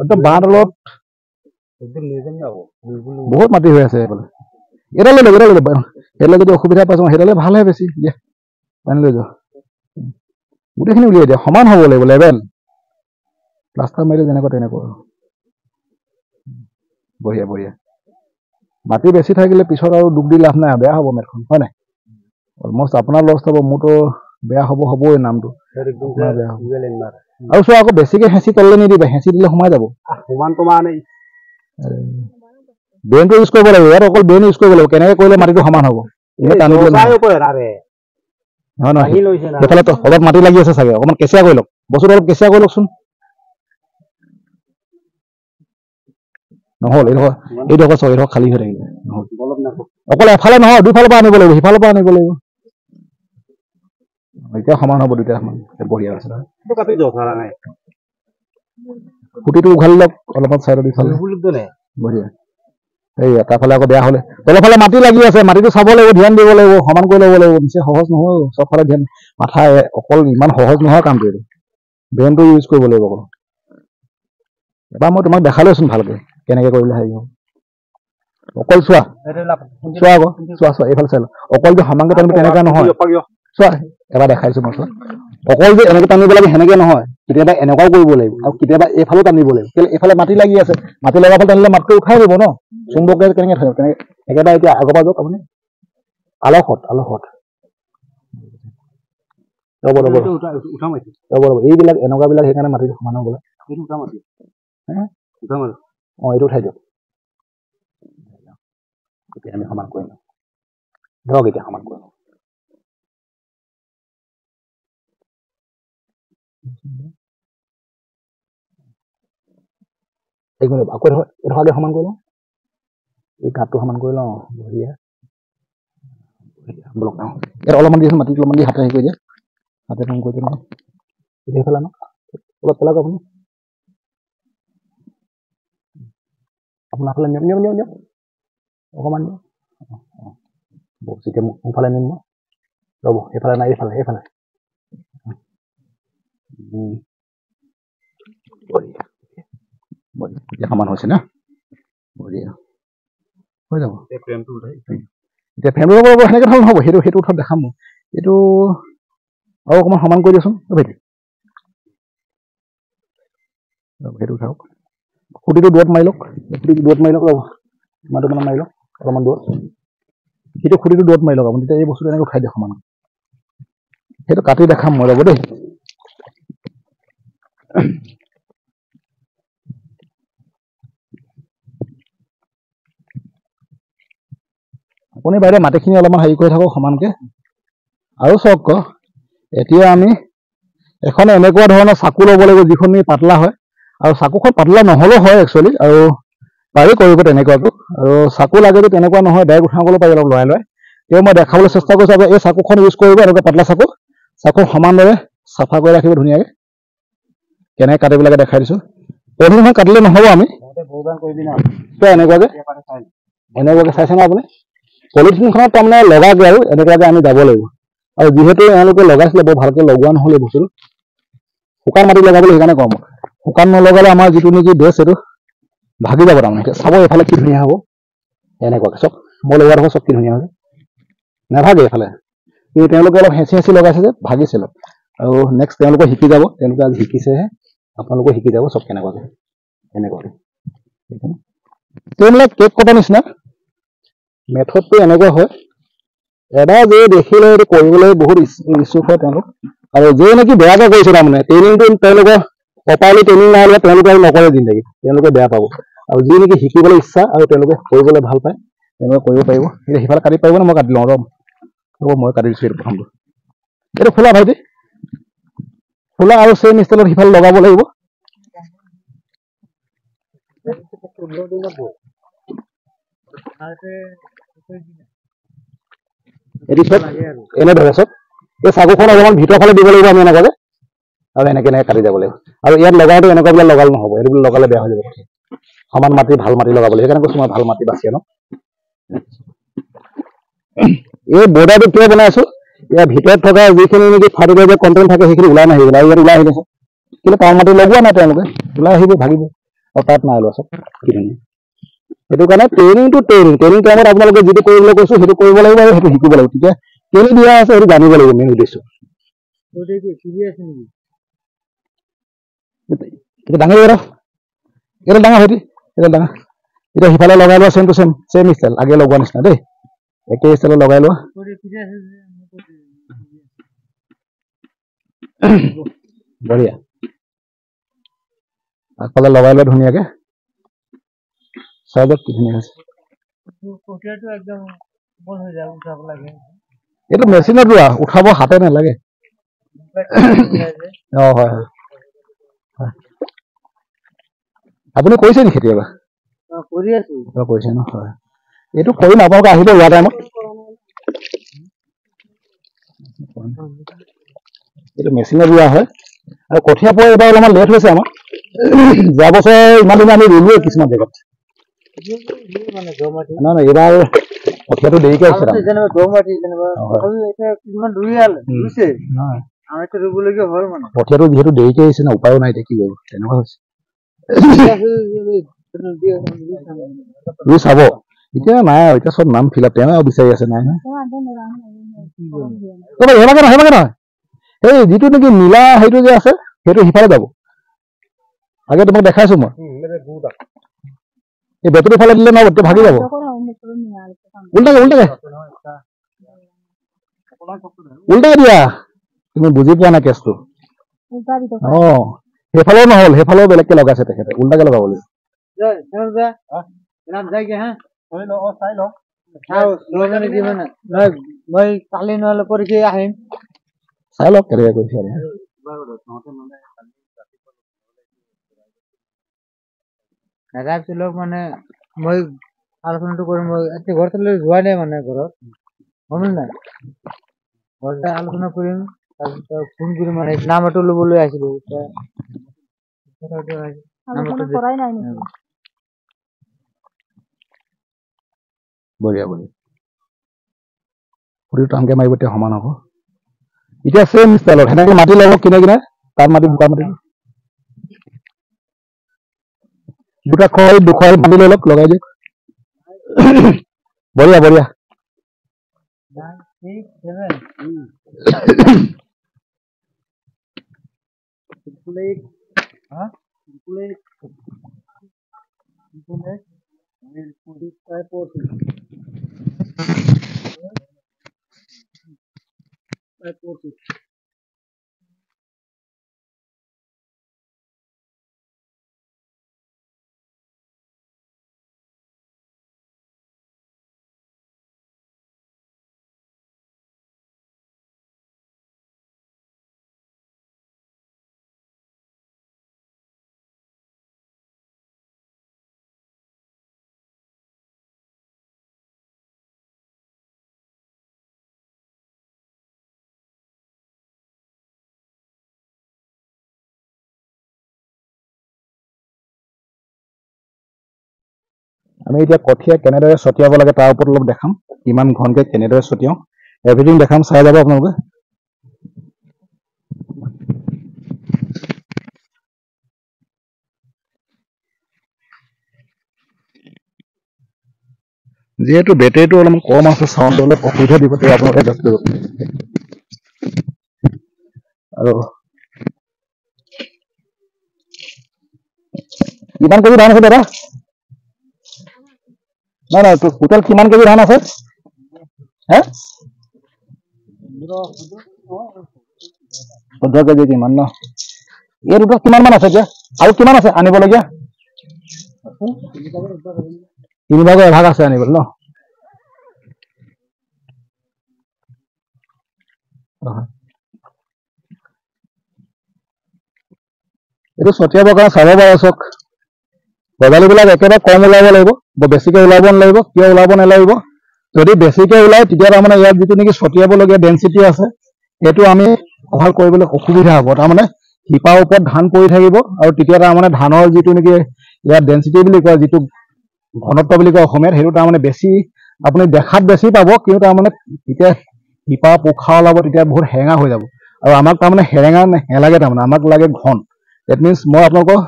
একদম বাঁহডালত একদম নিজে যাব বহুত মাটি হৈ আছে এইফালে এটা লৈ লওক সেইডালে যদি অসুবিধা পাইছোঁ সেইডালে ভালহে বেছি দিয়া পানী লৈ যাওঁ গোটেইখিনি উলিয়াই দিয়া সমান হ'ব লাগিব লেভেল প্লাষ্টাৰ মাৰিলে যেনেকুৱা তেনেকুৱা বঢ়িয়া বঢ়িয়া মাটি বেছি থাকিলে পিছত আৰু দুখ দি লাভ নাই বেয়া হ'ব মেটখন হয় নাই অলমষ্ট আপোনাৰ লষ্ট হ'ব মোৰতো বেয়া হ'বই নামটো বেয়া হ'ব আৰু চোৱা আকৌ বেছিকে হেঁচি তললে নিদিবা হেঁচি দিলে সোমাই যাব সমান তোমাৰ নেই ব্ৰেইনটো ইউজ কৰিব লাগিব ইয়াত অকল ব্ৰেইন ইউজ কৰিব লাগিব কেনেকে কৰিলে মাটিটো সমান হ'ব এইফালে অলপ মাটি লাগি আছে চাগে অকণমান কেঁচিয়া কৰি লওক বস্তুটো অলপ কেঁচিয়া কৰি লওকচোন নহ'ল এইটো অকল খালী হৈ থাকিলে অকল এফালে নহয় দুইফালৰ পৰা আনিব লাগিব সিফালৰ পৰা আনিব লাগিব এতিয়া সমান হ'ব দুইটা সমান বঢ়িয়া আছে খুঁটিটো উঘালি লওক অলপমান চাইডত ইফালে বঢ়িয়া এইয়া তাৰফালে আকৌ বেয়া হ'লে তলৰ ফালে মাটি লাগি আছে মাটিটো চাব লাগিব ধ্যান দিব লাগিব সমান কৰি ল'ব লাগিব নিচেই সহজ নহয় চবফালে ধ্যান মাথা অকল ইমান সহজ নহয় কামটো এইটো ব্ৰেইনটো ইউজ কৰিব লাগিব অকল এবাৰ মই তোমাক দেখালোচোন ভালকে কেনেকে কৰিলে হেৰি হ'ব অকল চোৱা আকৌ চোৱা এইফালে চাই লওক অকল যে সমানকে টানিব তেনেকুৱা নহয় চোৱা এবাৰ দেখাইছো মই চোৱা অকল যে এনেকে টানিব লাগে সেনেকে নহয় কেতিয়াবা এনেকুৱাও কৰিব লাগিব আৰু কেতিয়াবা এইফালেও টানিব লাগিব কেলে এইফালে মাটি লাগি আছে মাটি লগা ফালে টানিলে মাটিটো উঠাই দিব ন চুম্বকে কেনেকে থয় তেনেকে একেবাৰে এতিয়া আগৰ পৰা যাওক আপুনি আলসত ৰ'ব এইবিলাক এনেকুৱাবিলাক সেইকাৰণে মাটিটো সমান হ'ব লাগে এইটো উঠাই দিয়ক এতিয়া আমি সমান কৰি লওঁ ধৰক এতিয়া সমান কৰি লওঁ এক মিনিট আকৌ এডোখৰকে সমান কৰি লওঁ এই কাঠটো সমান কৰি লওঁ বঢ়িয়া ব্লক ডাঙৰ ইয়াত অলপমান দিয়াচোন মাটিটো অলপমান দি হাতে হেৰি কৰি দিয়া হাতে কাম কৰি দিয়া এতিয়া এইফালে ন অলপ পেলাওক আপুনি আপোনাৰ ফালে নিয়ম অকণমান দিয়ক যেতিয়া মোৰফালে নিম মই ৰ'ব এইফালে নাই এইফালে এতিয়া সমান হৈছে না বঢ়িয়া হৈ যাব এতিয়া ফ্ৰেমটো উঠাব সেনেকে ধৰণ নহ'ব সেইটো উঠাত দেখাম মই এইটো আৰু অকণমান সমান কৰি দিয়চোন ভাইটি সেইটো উঠাওক খুঁটিটো দূৰত মাৰি লওক ৰ'ব ইমানটো মানে মাৰি লওক অলপমান দূৰত সেইটো খুঁটিটো দূৰত মাৰি লওক আপুনি তেতিয়া এই বস্তুটো এনেকৈ উঠাই দিয়ক সমান সেইটো কাটি দেখাম মই ৰ'ব দেই আপুনি বাইদেউ মাটিখিনি অলপমান হেৰি কৰি থাকক সমানকে আৰু চাওক আকৌ এতিয়া আমি এখন এনেকুৱা ধৰণৰ চাকু ল'ব লাগিব যিখন পাতলা হয় আৰু চাকুখন পাতলা নহ'লেও হয় একচুৱেলি আৰু পাৰি কৰিব তেনেকুৱাকৈ আৰু চাকু লাগে যে তেনেকুৱা নহয় ডাইৰেক্ট উঠাবলৈ পাৰি অলপ লৰাই তেওঁ মই দেখাবলৈ চেষ্টা কৰিছোঁ আপুনি এই চাকুখন ইউজ কৰিব এনেকুৱা পাতলা চাকু সমানদৰে চাফা কৰি ৰাখিব ধুনীয়াকৈ কেনেকৈ কাটিব লাগে দেখাই দিছোঁ পলিথিনখন কাটিলে নহ'ব আমি এনেকুৱাকৈ চাইছে ন আপুনি পলিথিনখনত তাৰমানে লগাকে আৰু এনেকুৱাকৈ আমি যাব লাগিব আৰু যিহেতু এওঁলোকে লগাইছিলে বৰ ভালকৈ লগোৱা নহ'লে বস্তুটো শুকান মাটি লগাবলৈ সেইকাৰণে কম শুকান নলগালে আমাৰ যিটো নেকি বেছ সেইটো ভাগি যাব তাৰমানে চাব এইফালে কি ধুনীয়া হ'ব এনেকুৱাকৈ চব মই লগোৱা দেখোঁ চব কি ধুনীয়া হৈছে নাভাগে এইফালে কিন্তু তেওঁলোকে অলপ হেঁচি লগাইছে যে ভাগিছিল আৰু নেক্সট তেওঁলোকে শিকি যাব তেওঁলোকে আজি শিকিছেহে আপোনালোকে শিকি যাব চব কেনেকুৱাকৈ তেওঁলোকে কেক কটাৰ নিচিনা মেথডটো এনেকুৱা হয় এবাৰ যে দেখিলে এইটো কৰিবলৈ বহুত ইচ্ছুক হয় তেওঁলোক আৰু যে নেকি বেয়াকৈ কৰিছে তাৰমানে ট্ৰেইনিংটো তেওঁলোকৰ প্ৰপাৰলি ট্ৰেইনিং নহ'লে তেওঁলোকে আৰু নকৰে জিন্দগী তেওঁলোকে বেয়া পাব আৰু যি নেকি শিকিবলৈ ইচ্ছা আৰু তেওঁলোকে কৰিবলৈ ভাল পায় তেওঁলোকে কৰিব পাৰিব এতিয়া সিফালে কাটি পাৰিব নে মই কাটি লওঁ ৰ'ব মই কাটি দিছোঁ এইটো প্ৰথমটো এইটো খোলা ভাইটি খোলা আৰু চেম ষ্টাইলত সিফালে লগাব লাগিব এনে ধৰে চব এই চাকুখন অলপমান ভিতৰৰ ফালে দিব লাগিব আমি এনেকুৱাকৈ আৰু এনেকৈ কাটি যাব লাগিব আৰু ইয়াত লগাওঁতে এনেকুৱাবিলাক লগালে নহ'ব এইটো বোলে লগালে বেয়া হৈ যাব সমান মাটি ভাল মাটি লগাব লাগিব সেইকাৰণে কৈছোঁ মই ভাল মাটি বাছি আনো এই বৰ্ডাৰটো কিয় বনাই আছো ইয়াৰ ভিতৰত থকা যিখিনি নেকি ফাৰ্টিলাইজাৰ কণ্টেণ্ট থাকে সেইখিনি ওলাই নাহিব আৰু ইয়াত ওলাই আহিলে চব কিন্তু তাৰ মাটি লগোৱা নাই তেওঁলোকে ওলাই আহিব ভাগিব আৰু তাত নাই লোৱা চব কি ধুনীয়া সেইটো কাৰণে ট্ৰেইনিং টাইমত আপোনালোকে যিটো কৰিবলৈ কৈছো সেইটো কৰিব লাগিব আৰু সেইটো শিকিব লাগিব তেতিয়া কেলে দিয়া আছে সেইটো জানিব লাগিব মেইন উদ্দেশ্য এটা ডাঙৰ এটা ডাঙৰ হেৰি এটা ডাঙৰ এতিয়া সিফালে লগাই লোৱা চেম ষ্টাইল আগে লগোৱা নিচিনা দেই একে ষ্টাইলত লগাই লোৱা বঢ়িয়া আগফালে লগাই লোৱা ধুনীয়াকে চাই যাওক কি ধুনীয়া হৈছে এইটো মেচিনত ৰোৱা উঠাব হাতে নালাগে হয় হয় আপুনি কৰিছে নেকি কেতিয়াবা কৰিছে ন হয় এইটো কৰিম আপোনালোকে আহিব ৰোৱা টাইমত এইটো মেচিনত ৰোৱা হয় আৰু কঠীয়া পোৱা এবাৰ অলপমান লেট হৈছে আমাৰ যোৱা বছৰ ইমান দিনে আমি ৰুলোৱে কিছুমান জেগাত নাই এইবাৰ কঠীয়াটো দেৰিকে আহিছে কঠীয়াটো যিহেতু দেৰিকে আহিছে না উপায়ো নাই এতিয়া কি কৰিব তেনেকুৱা হৈছে ৰুই চাব এতিয়া নাই আৰু এতিয়া চব নাম ফিল আপ তেওঁ বিচাৰি আছে নাই নহয় সেই যিটো নেকি নীলা হেৰিটো যে আছে সেইটো সিফালে যাব আগে তোমাক দেখাইছো মই এই বেটেৰী ফালে দিলে নহব তেতিয়া ভাগি যাব উল্টাই দিয়া তুমি বুজি পোৱা নাই কেছটো সেইফালেও নহল সেইফালেও বেলেগকে লগাইছে তেখেতে উল্টাকে লগাব লাগিব চাই লওক কেনেকে কৰিছে মানে মই আলোচনাটো কৰিম এতিয়া ঘৰত যোৱা নাই মানে ঘৰত গম নাই ঘৰতে আলোচনা কৰিম তাৰপিছত ফোন কৰিম মানে নাম্বাৰটো ল'বলৈ আহিছিলো বঢ়িয়া ফুৰি টানকে মাৰিব এতিয়া সমান হ'ব এতিয়া চেম ষ্টাইলত সেনেকে মাটি ল'ব কিনে কিনে তাত মাটি বোকা মাটি দুটা খয় দুখয় মাটি লৈ লওক লগাই দিয়ক বঢ়িয়া আমি এতিয়া কঠীয়া কেনেদৰে ছটিয়াব লাগে তাৰ ওপৰত অলপ দেখাম কিমান ঘনকে কেনেদৰে ছটিয়াও এভৰিথিং দেখাম চাই যাব আপোনালোকে যিহেতু বেটেৰীটো অলপমান কম আছে চাউণ্ডটো অলপ অসুবিধা দিব তেতিয়া আপোনালোকে এডজাষ্ট কৰিব আৰু কিমান কেজি ধান আছে দাদা নাই টোটেল কিমান কেজি ধান আছে হে 14 কেজি কিমান ন এই দুটা কিমান মান আছে এতিয়া আৰু কিমান আছে আনিবলগীয়া 3 ভাগৰ এভাগ আছে আনিবলৈ ন এইটো ছটিয়াবৰ কাৰণে চাব পাৰে চাওক গজালিবিলাক একেবাৰে কম ওলাব লাগিব বেছিকে ওলাব নালাগিব কিয় ওলাব নালাগিব যদি বেছিকে ওলাই তেতিয়া তাৰমানে ইয়াত যিটো নেকি ছটিয়াবলগীয়া ডেঞ্চিটি আছে সেইটো আমি কভাৰ কৰিবলৈ অসুবিধা হ'ব তাৰমানে শিপাৰ ওপৰত ধান পৰি থাকিব আৰু তেতিয়া তাৰমানে ধানৰ যিটো নেকি ইয়াত ডেঞ্চিটি বুলি কয় যিটো ঘনত্ব বুলি কয় অসমীয়াত সেইটো তাৰমানে বেছি আপুনি দেখাত বেছি পাব কিন্তু তাৰমানে যেতিয়া শিপা পোখা ওলাব তেতিয়া বহুত হেৰেঙা হৈ যাব আৰু আমাক তাৰমানে হেৰেঙা নালাগে তাৰমানে আমাক লাগে ঘন ডেট মিনছ মই আপোনালোকক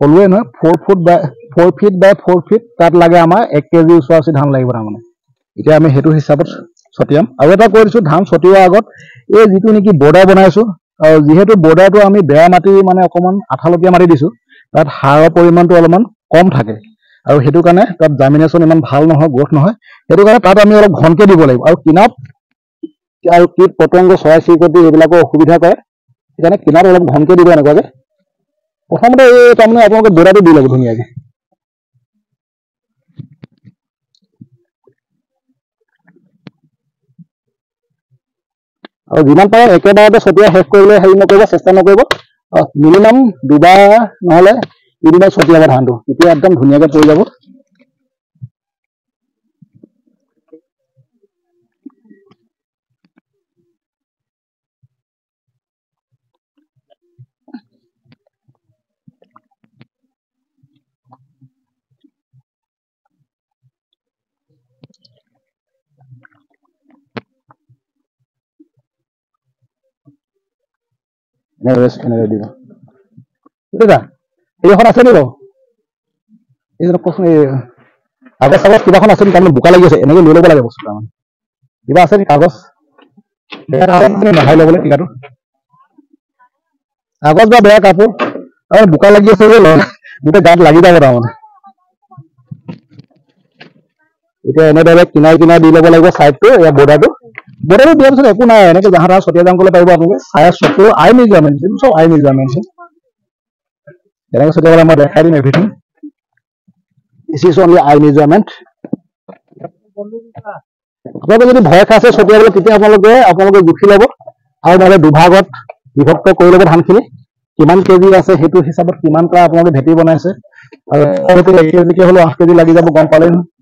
ক'লোৱে নহয় 4 ফিট বাই 4 ফিট তাত লাগে আমাৰ 1 কেজি ওচৰা-ওচৰি ধান লাগিব তাৰমানে এতিয়া আমি সেইটো হিচাপত ছটিয়াম আৰু এটা কৈ দিছোঁ ধান ছটিওৱাৰ আগত এই যিটো নেকি বৰ্ডাৰ বনাইছোঁ আৰু যিহেতু বৰ্ডাৰটো আমি বেয়া মাটি মানে অকণমান আঠালতীয়া মাটি দিছোঁ তাত সাৰৰ পৰিমাণটো অলপমান কম থাকে আৰু সেইটো কাৰণে তাত জামিনেশ্যন ইমান ভাল নহয় গ্ৰ'থ নহয় সেইটো কাৰণে তাত আমি অলপ ঘনকৈ দিব লাগিব আৰু কিনাৰত আৰু কীট পতংগ চৰাই চিৰিকটি এইবিলাকৰ অসুবিধা কৰে সেইকাৰণে কিনাৰত অলপ ঘনকৈ দিব এনেকুৱাকৈ প্ৰথমতে এই তাৰমানে আপোনালোকে বৰ্ডাৰটো দি ল'ব ধুনীয়াকৈ আৰু যিমান পাৰে একেবাৰতে ছটিয়াই শেষ কৰিবলৈ হেৰি নকৰিব চেষ্টা নকৰিব মিনিমাম দুবাৰ নহ'লে তিনিবাৰ ছটিয়াব ধানটো তেতিয়া একদম ধুনীয়াকৈ পৰি যাব এনেকৈ দিব বুজিছা এইখন আছে নি বাৰু এইজনক কচোন এই কাগজ চাগজ কিবাখন আছে নেকি তাৰমানে বোকা লাগি আছে এনেকৈ লৈ ল'ব লাগে বস্তু তাৰমানে কিবা আছে নেকি কাগজ নহাই ল'বলৈ টিকাটো কাগজ বা বেয়া কাপোৰ তাৰমানে বোকা লাগি আছে যে গোটেই গাত লাগি যাব তাৰমানে এতিয়া এনেদৰে কিনাৰে কিনাৰে দি ল'ব লাগিব ছাইডটো এয়া বৰ্ডাৰটো দিয়াৰ পিছত একো নাই এনেকৈ জাহা তাহা ছটিয়াই যাম কৰিব পাৰিব আপোনালোকে চাই চকু আই মেজাৰমেণ্ট চব আই মেজাৰমেণ্ট এনেকৈ ছটিয়াবলৈ মই দেখাই দিম everything this is only I measurement আপোনালোকে যদি ভয় খাইছে ছটিয়াবলৈ তেতিয়া আপোনালোকে জুখি ল'ব আৰু নহ'লে দুভাগত বিভক্ত কৰি ল'ব ধানখিনি কিমান কেজি আছে সেইটো হিচাপত কিমানটা আপোনালোকে ভেটি বনাইছে আৰু 1 কেজিকে হ'লেও 8 কেজি লাগি যাব গম পালে নহয়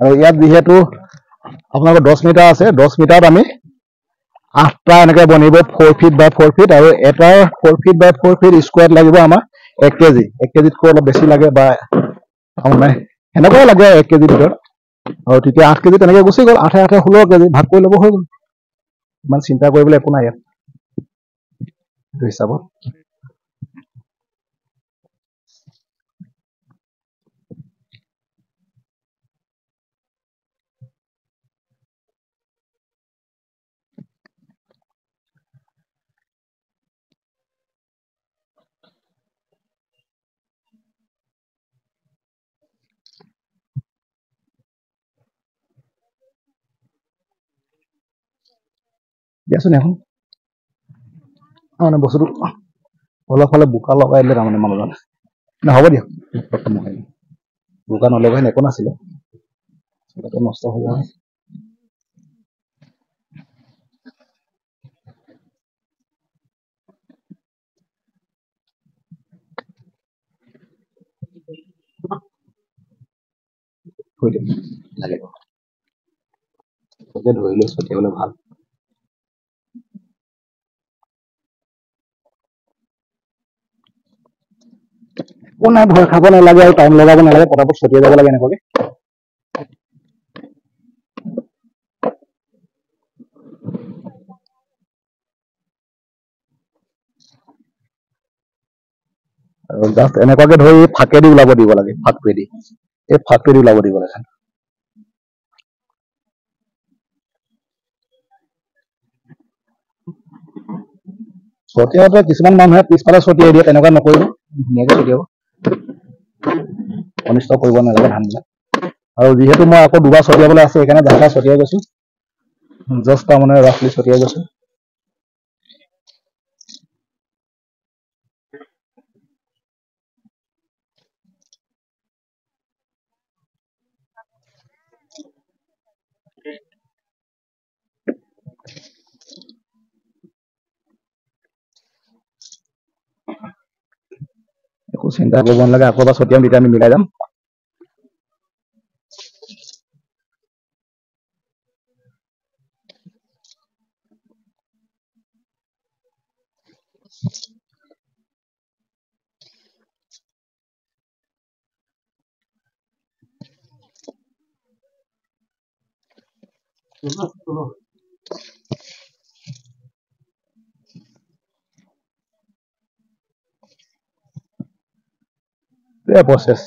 আৰু ইয়াত যিহেতু আপোনালোকৰ 10 মিটাৰ আছে 10 মিটাৰত আমি 8টা এনেকৈ বনিব 4 ফিট বাই 4 ফিট আৰু এটাৰ 4 ফিট বাই 4 ফিট স্কোৱাৰত লাগিব আমাৰ 1 কেজি 1 কেজিতকৈ অলপ বেছি লাগে বা তাৰমানে সেনেকুৱাই লাগে 1 কেজিৰ ভিতৰত আৰু তেতিয়া 8 কেজি তেনেকৈ গুচি গ'ল 8 8 16 কেজি ভাগ কৰি ল'ব হৈ গ'ল ইমান চিন্তা কৰিবলৈ একো নাই ইয়াত সেইটো হিচাপত দিয়াচোন এখন মানে বস্তুটো অলপ হ'লে বোকা লগাই দিলে তাৰমানে মানুহজনে হ'ব দিয়ক বোকা নলগাই একো নাছিলে নষ্ট হৈ যায় থৈ দিয়ক লাগিব ধৰিলৈ ছটিয়াবলৈ ভাল একো নাই ভয় খাব নালাগে আৰু টাইম লগাব নালাগে পটাপট ছটিয়াই যাব লাগে এনেকুৱাকৈ আৰু জাষ্ট এনেকুৱাকৈ ধৰি ফাকেদি ওলাব দিব লাগে ফাকটোৱেদি এই ফাকটোৱেদি ওলাব দিব লাগে ছটিয়াওতে কিছুমান মানুহে পিছফালে ছটিয়াই দিয়ে তেনেকুৱা নকৰিব ধুনীয়াকৈ ছটিয়াব অনিষ্ট কৰিব নালাগে ধানবিলাক আৰু যিহেতু মই আকৌ দুবাৰ ছটিয়াবলৈ আছে সেইকাৰণে জাহা ছটিয়াই গৈছোঁ জাষ্ট তাৰমানে ৰাফলি ছটিয়াই গৈছোঁ একো চিন্তা কৰিব নালাগে আকৌ এবাৰ ছটিয়াম তেতিয়া আমি মিলাই যাম প্ৰচেছ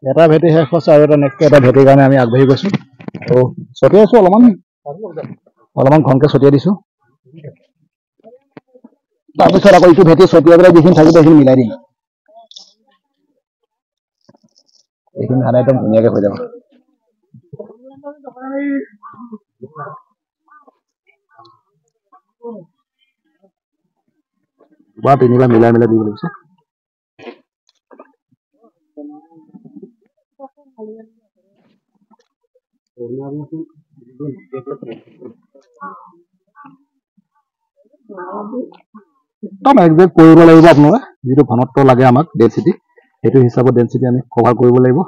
এটা ভেটি শেষ হৈছে আৰু এটা নেক্সট এটা ভেটিৰ কাৰণে আমি আগবাঢ়ি গৈছো আৰু ছটিয়াই আছো অলপমান ঘনকে ছটিয়াই দিছো তাৰপিছত আকৌ ইটো ভেটি ছটিয়াই পেলাই যিখিনি থাকিব সেইখিনি মিলাই দিম এইখিনি ধান একদম ধুনীয়াকে হৈ যাব বা তিনিবাৰ মিলাই মিলাই দিব লাগিছে একদম একজেক্ট কৰিব লাগিব আপোনালোকে যিটো ঘনত্ব লাগে আমাক ডেনচিটি সেইটো হিচাপত ডেনচিটি আমি কভাৰ কৰিব লাগিব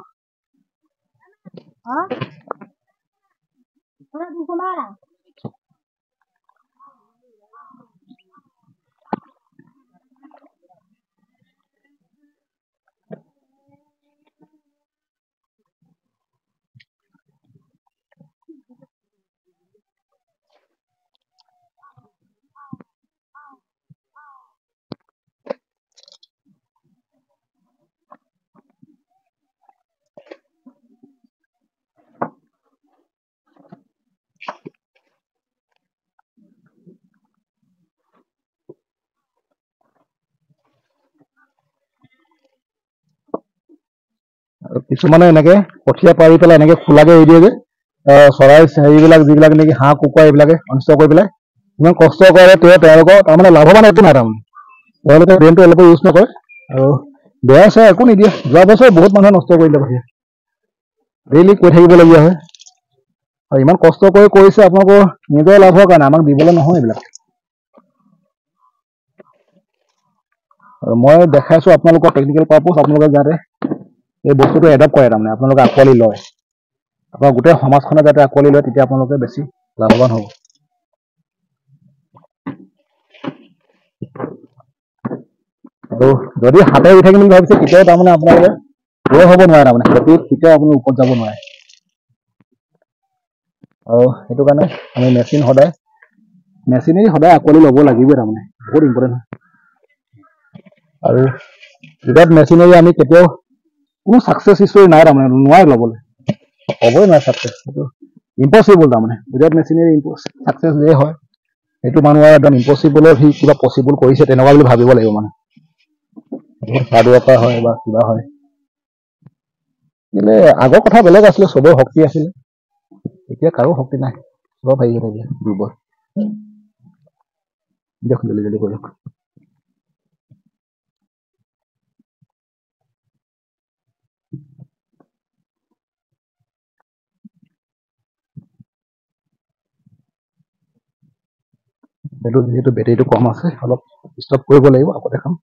আৰু কিছুমানে এনেকে কঠীয়া পাৰি পেলাই এনেকে খোলাকে এৰি দিয়ে যে চৰাই হেৰিবিলাক যিবিলাক নেকি হাঁহ কুকুৰা এইবিলাকে অনিষ্ট কৰি পেলাই ইমান কষ্ট কৰে তেওঁলোকৰ তাৰমানে লাভৱান একো নাই তাৰমানে তেওঁলোকে ব্ৰেইনটো অলপ ইউজ নকৰে আৰু বেয়া চেয়া একো নিদিয়ে যোৱা বছৰ বহুত মানুহে নষ্ট কৰিলে কঠীয়া ডেইলি কৈ থাকিবলগীয়া হয় আৰু ইমান কষ্ট কৰি কৰিছে আপোনালোকৰ নিজৰ লাভৰ কাৰণে আমাক দিবলৈ নহয় এইবিলাক আৰু মই দেখাইছো আপোনালোকৰ টেকনিকেল পাৰপোজ আপোনালোকে যাতে এই বস্তুটো এডপ্ট কৰে তাৰমানে আপোনালোকে আঁকোৱালি লয় আপোনাৰ গোটেই সমাজখনে যাতে আঁকোৱালি লয় তেতিয়া আপোনালোকে বেছি লাভৱান হ'ব আৰু যদি হাতে উঠি থাকিম বুলি ভাবিছে কেতিয়াও তাৰমানে আপোনালোকে গ্ৰ' হ'ব নোৱাৰে তাৰমানে খেতিত কেতিয়াও আপুনি ওপৰত যাব নোৱাৰে আৰু সেইটো কাৰণে আমি মেচিনেৰি সদায় আঁকোৱালি ল'ব লাগিবই তাৰমানে বহুত ইম্পৰ্টেণ্ট হয় আৰু উইদাউট মেচিনেৰি আমি কেতিয়াও কোনো ছাকচেছ হিষ্টৰী নাই তাৰমানে নোৱাৰে ল'বলৈ হ'বই নোৱাৰে ছাকচেছ সেইটো ইম্পচিবল তাৰমানে উইদাউট মেচিনেৰি ছাকচেছ যে হয় সেইটো মানুহৰ একদম ইম্পচিবলৰ সি কিবা পচিবল কৰিছে তেনেকুৱা বুলি ভাবিব লাগিব মানে হাৰ্ডৱৰ্কাৰ হয় বা কিবা হয় কিন্তু আগৰ কথা বেলেগ আছিলে চবৰে শক্তি আছিলে এতিয়া কাৰো শক্তি নাই চব হেৰি হৈ থাকিলে দুৰ্বল দিয়ক জলদি জলদি কৰক যিহেতু বেটেৰীটো কম আছে অলপ ষ্টপ কৰিব লাগিব আকৌ দেখাম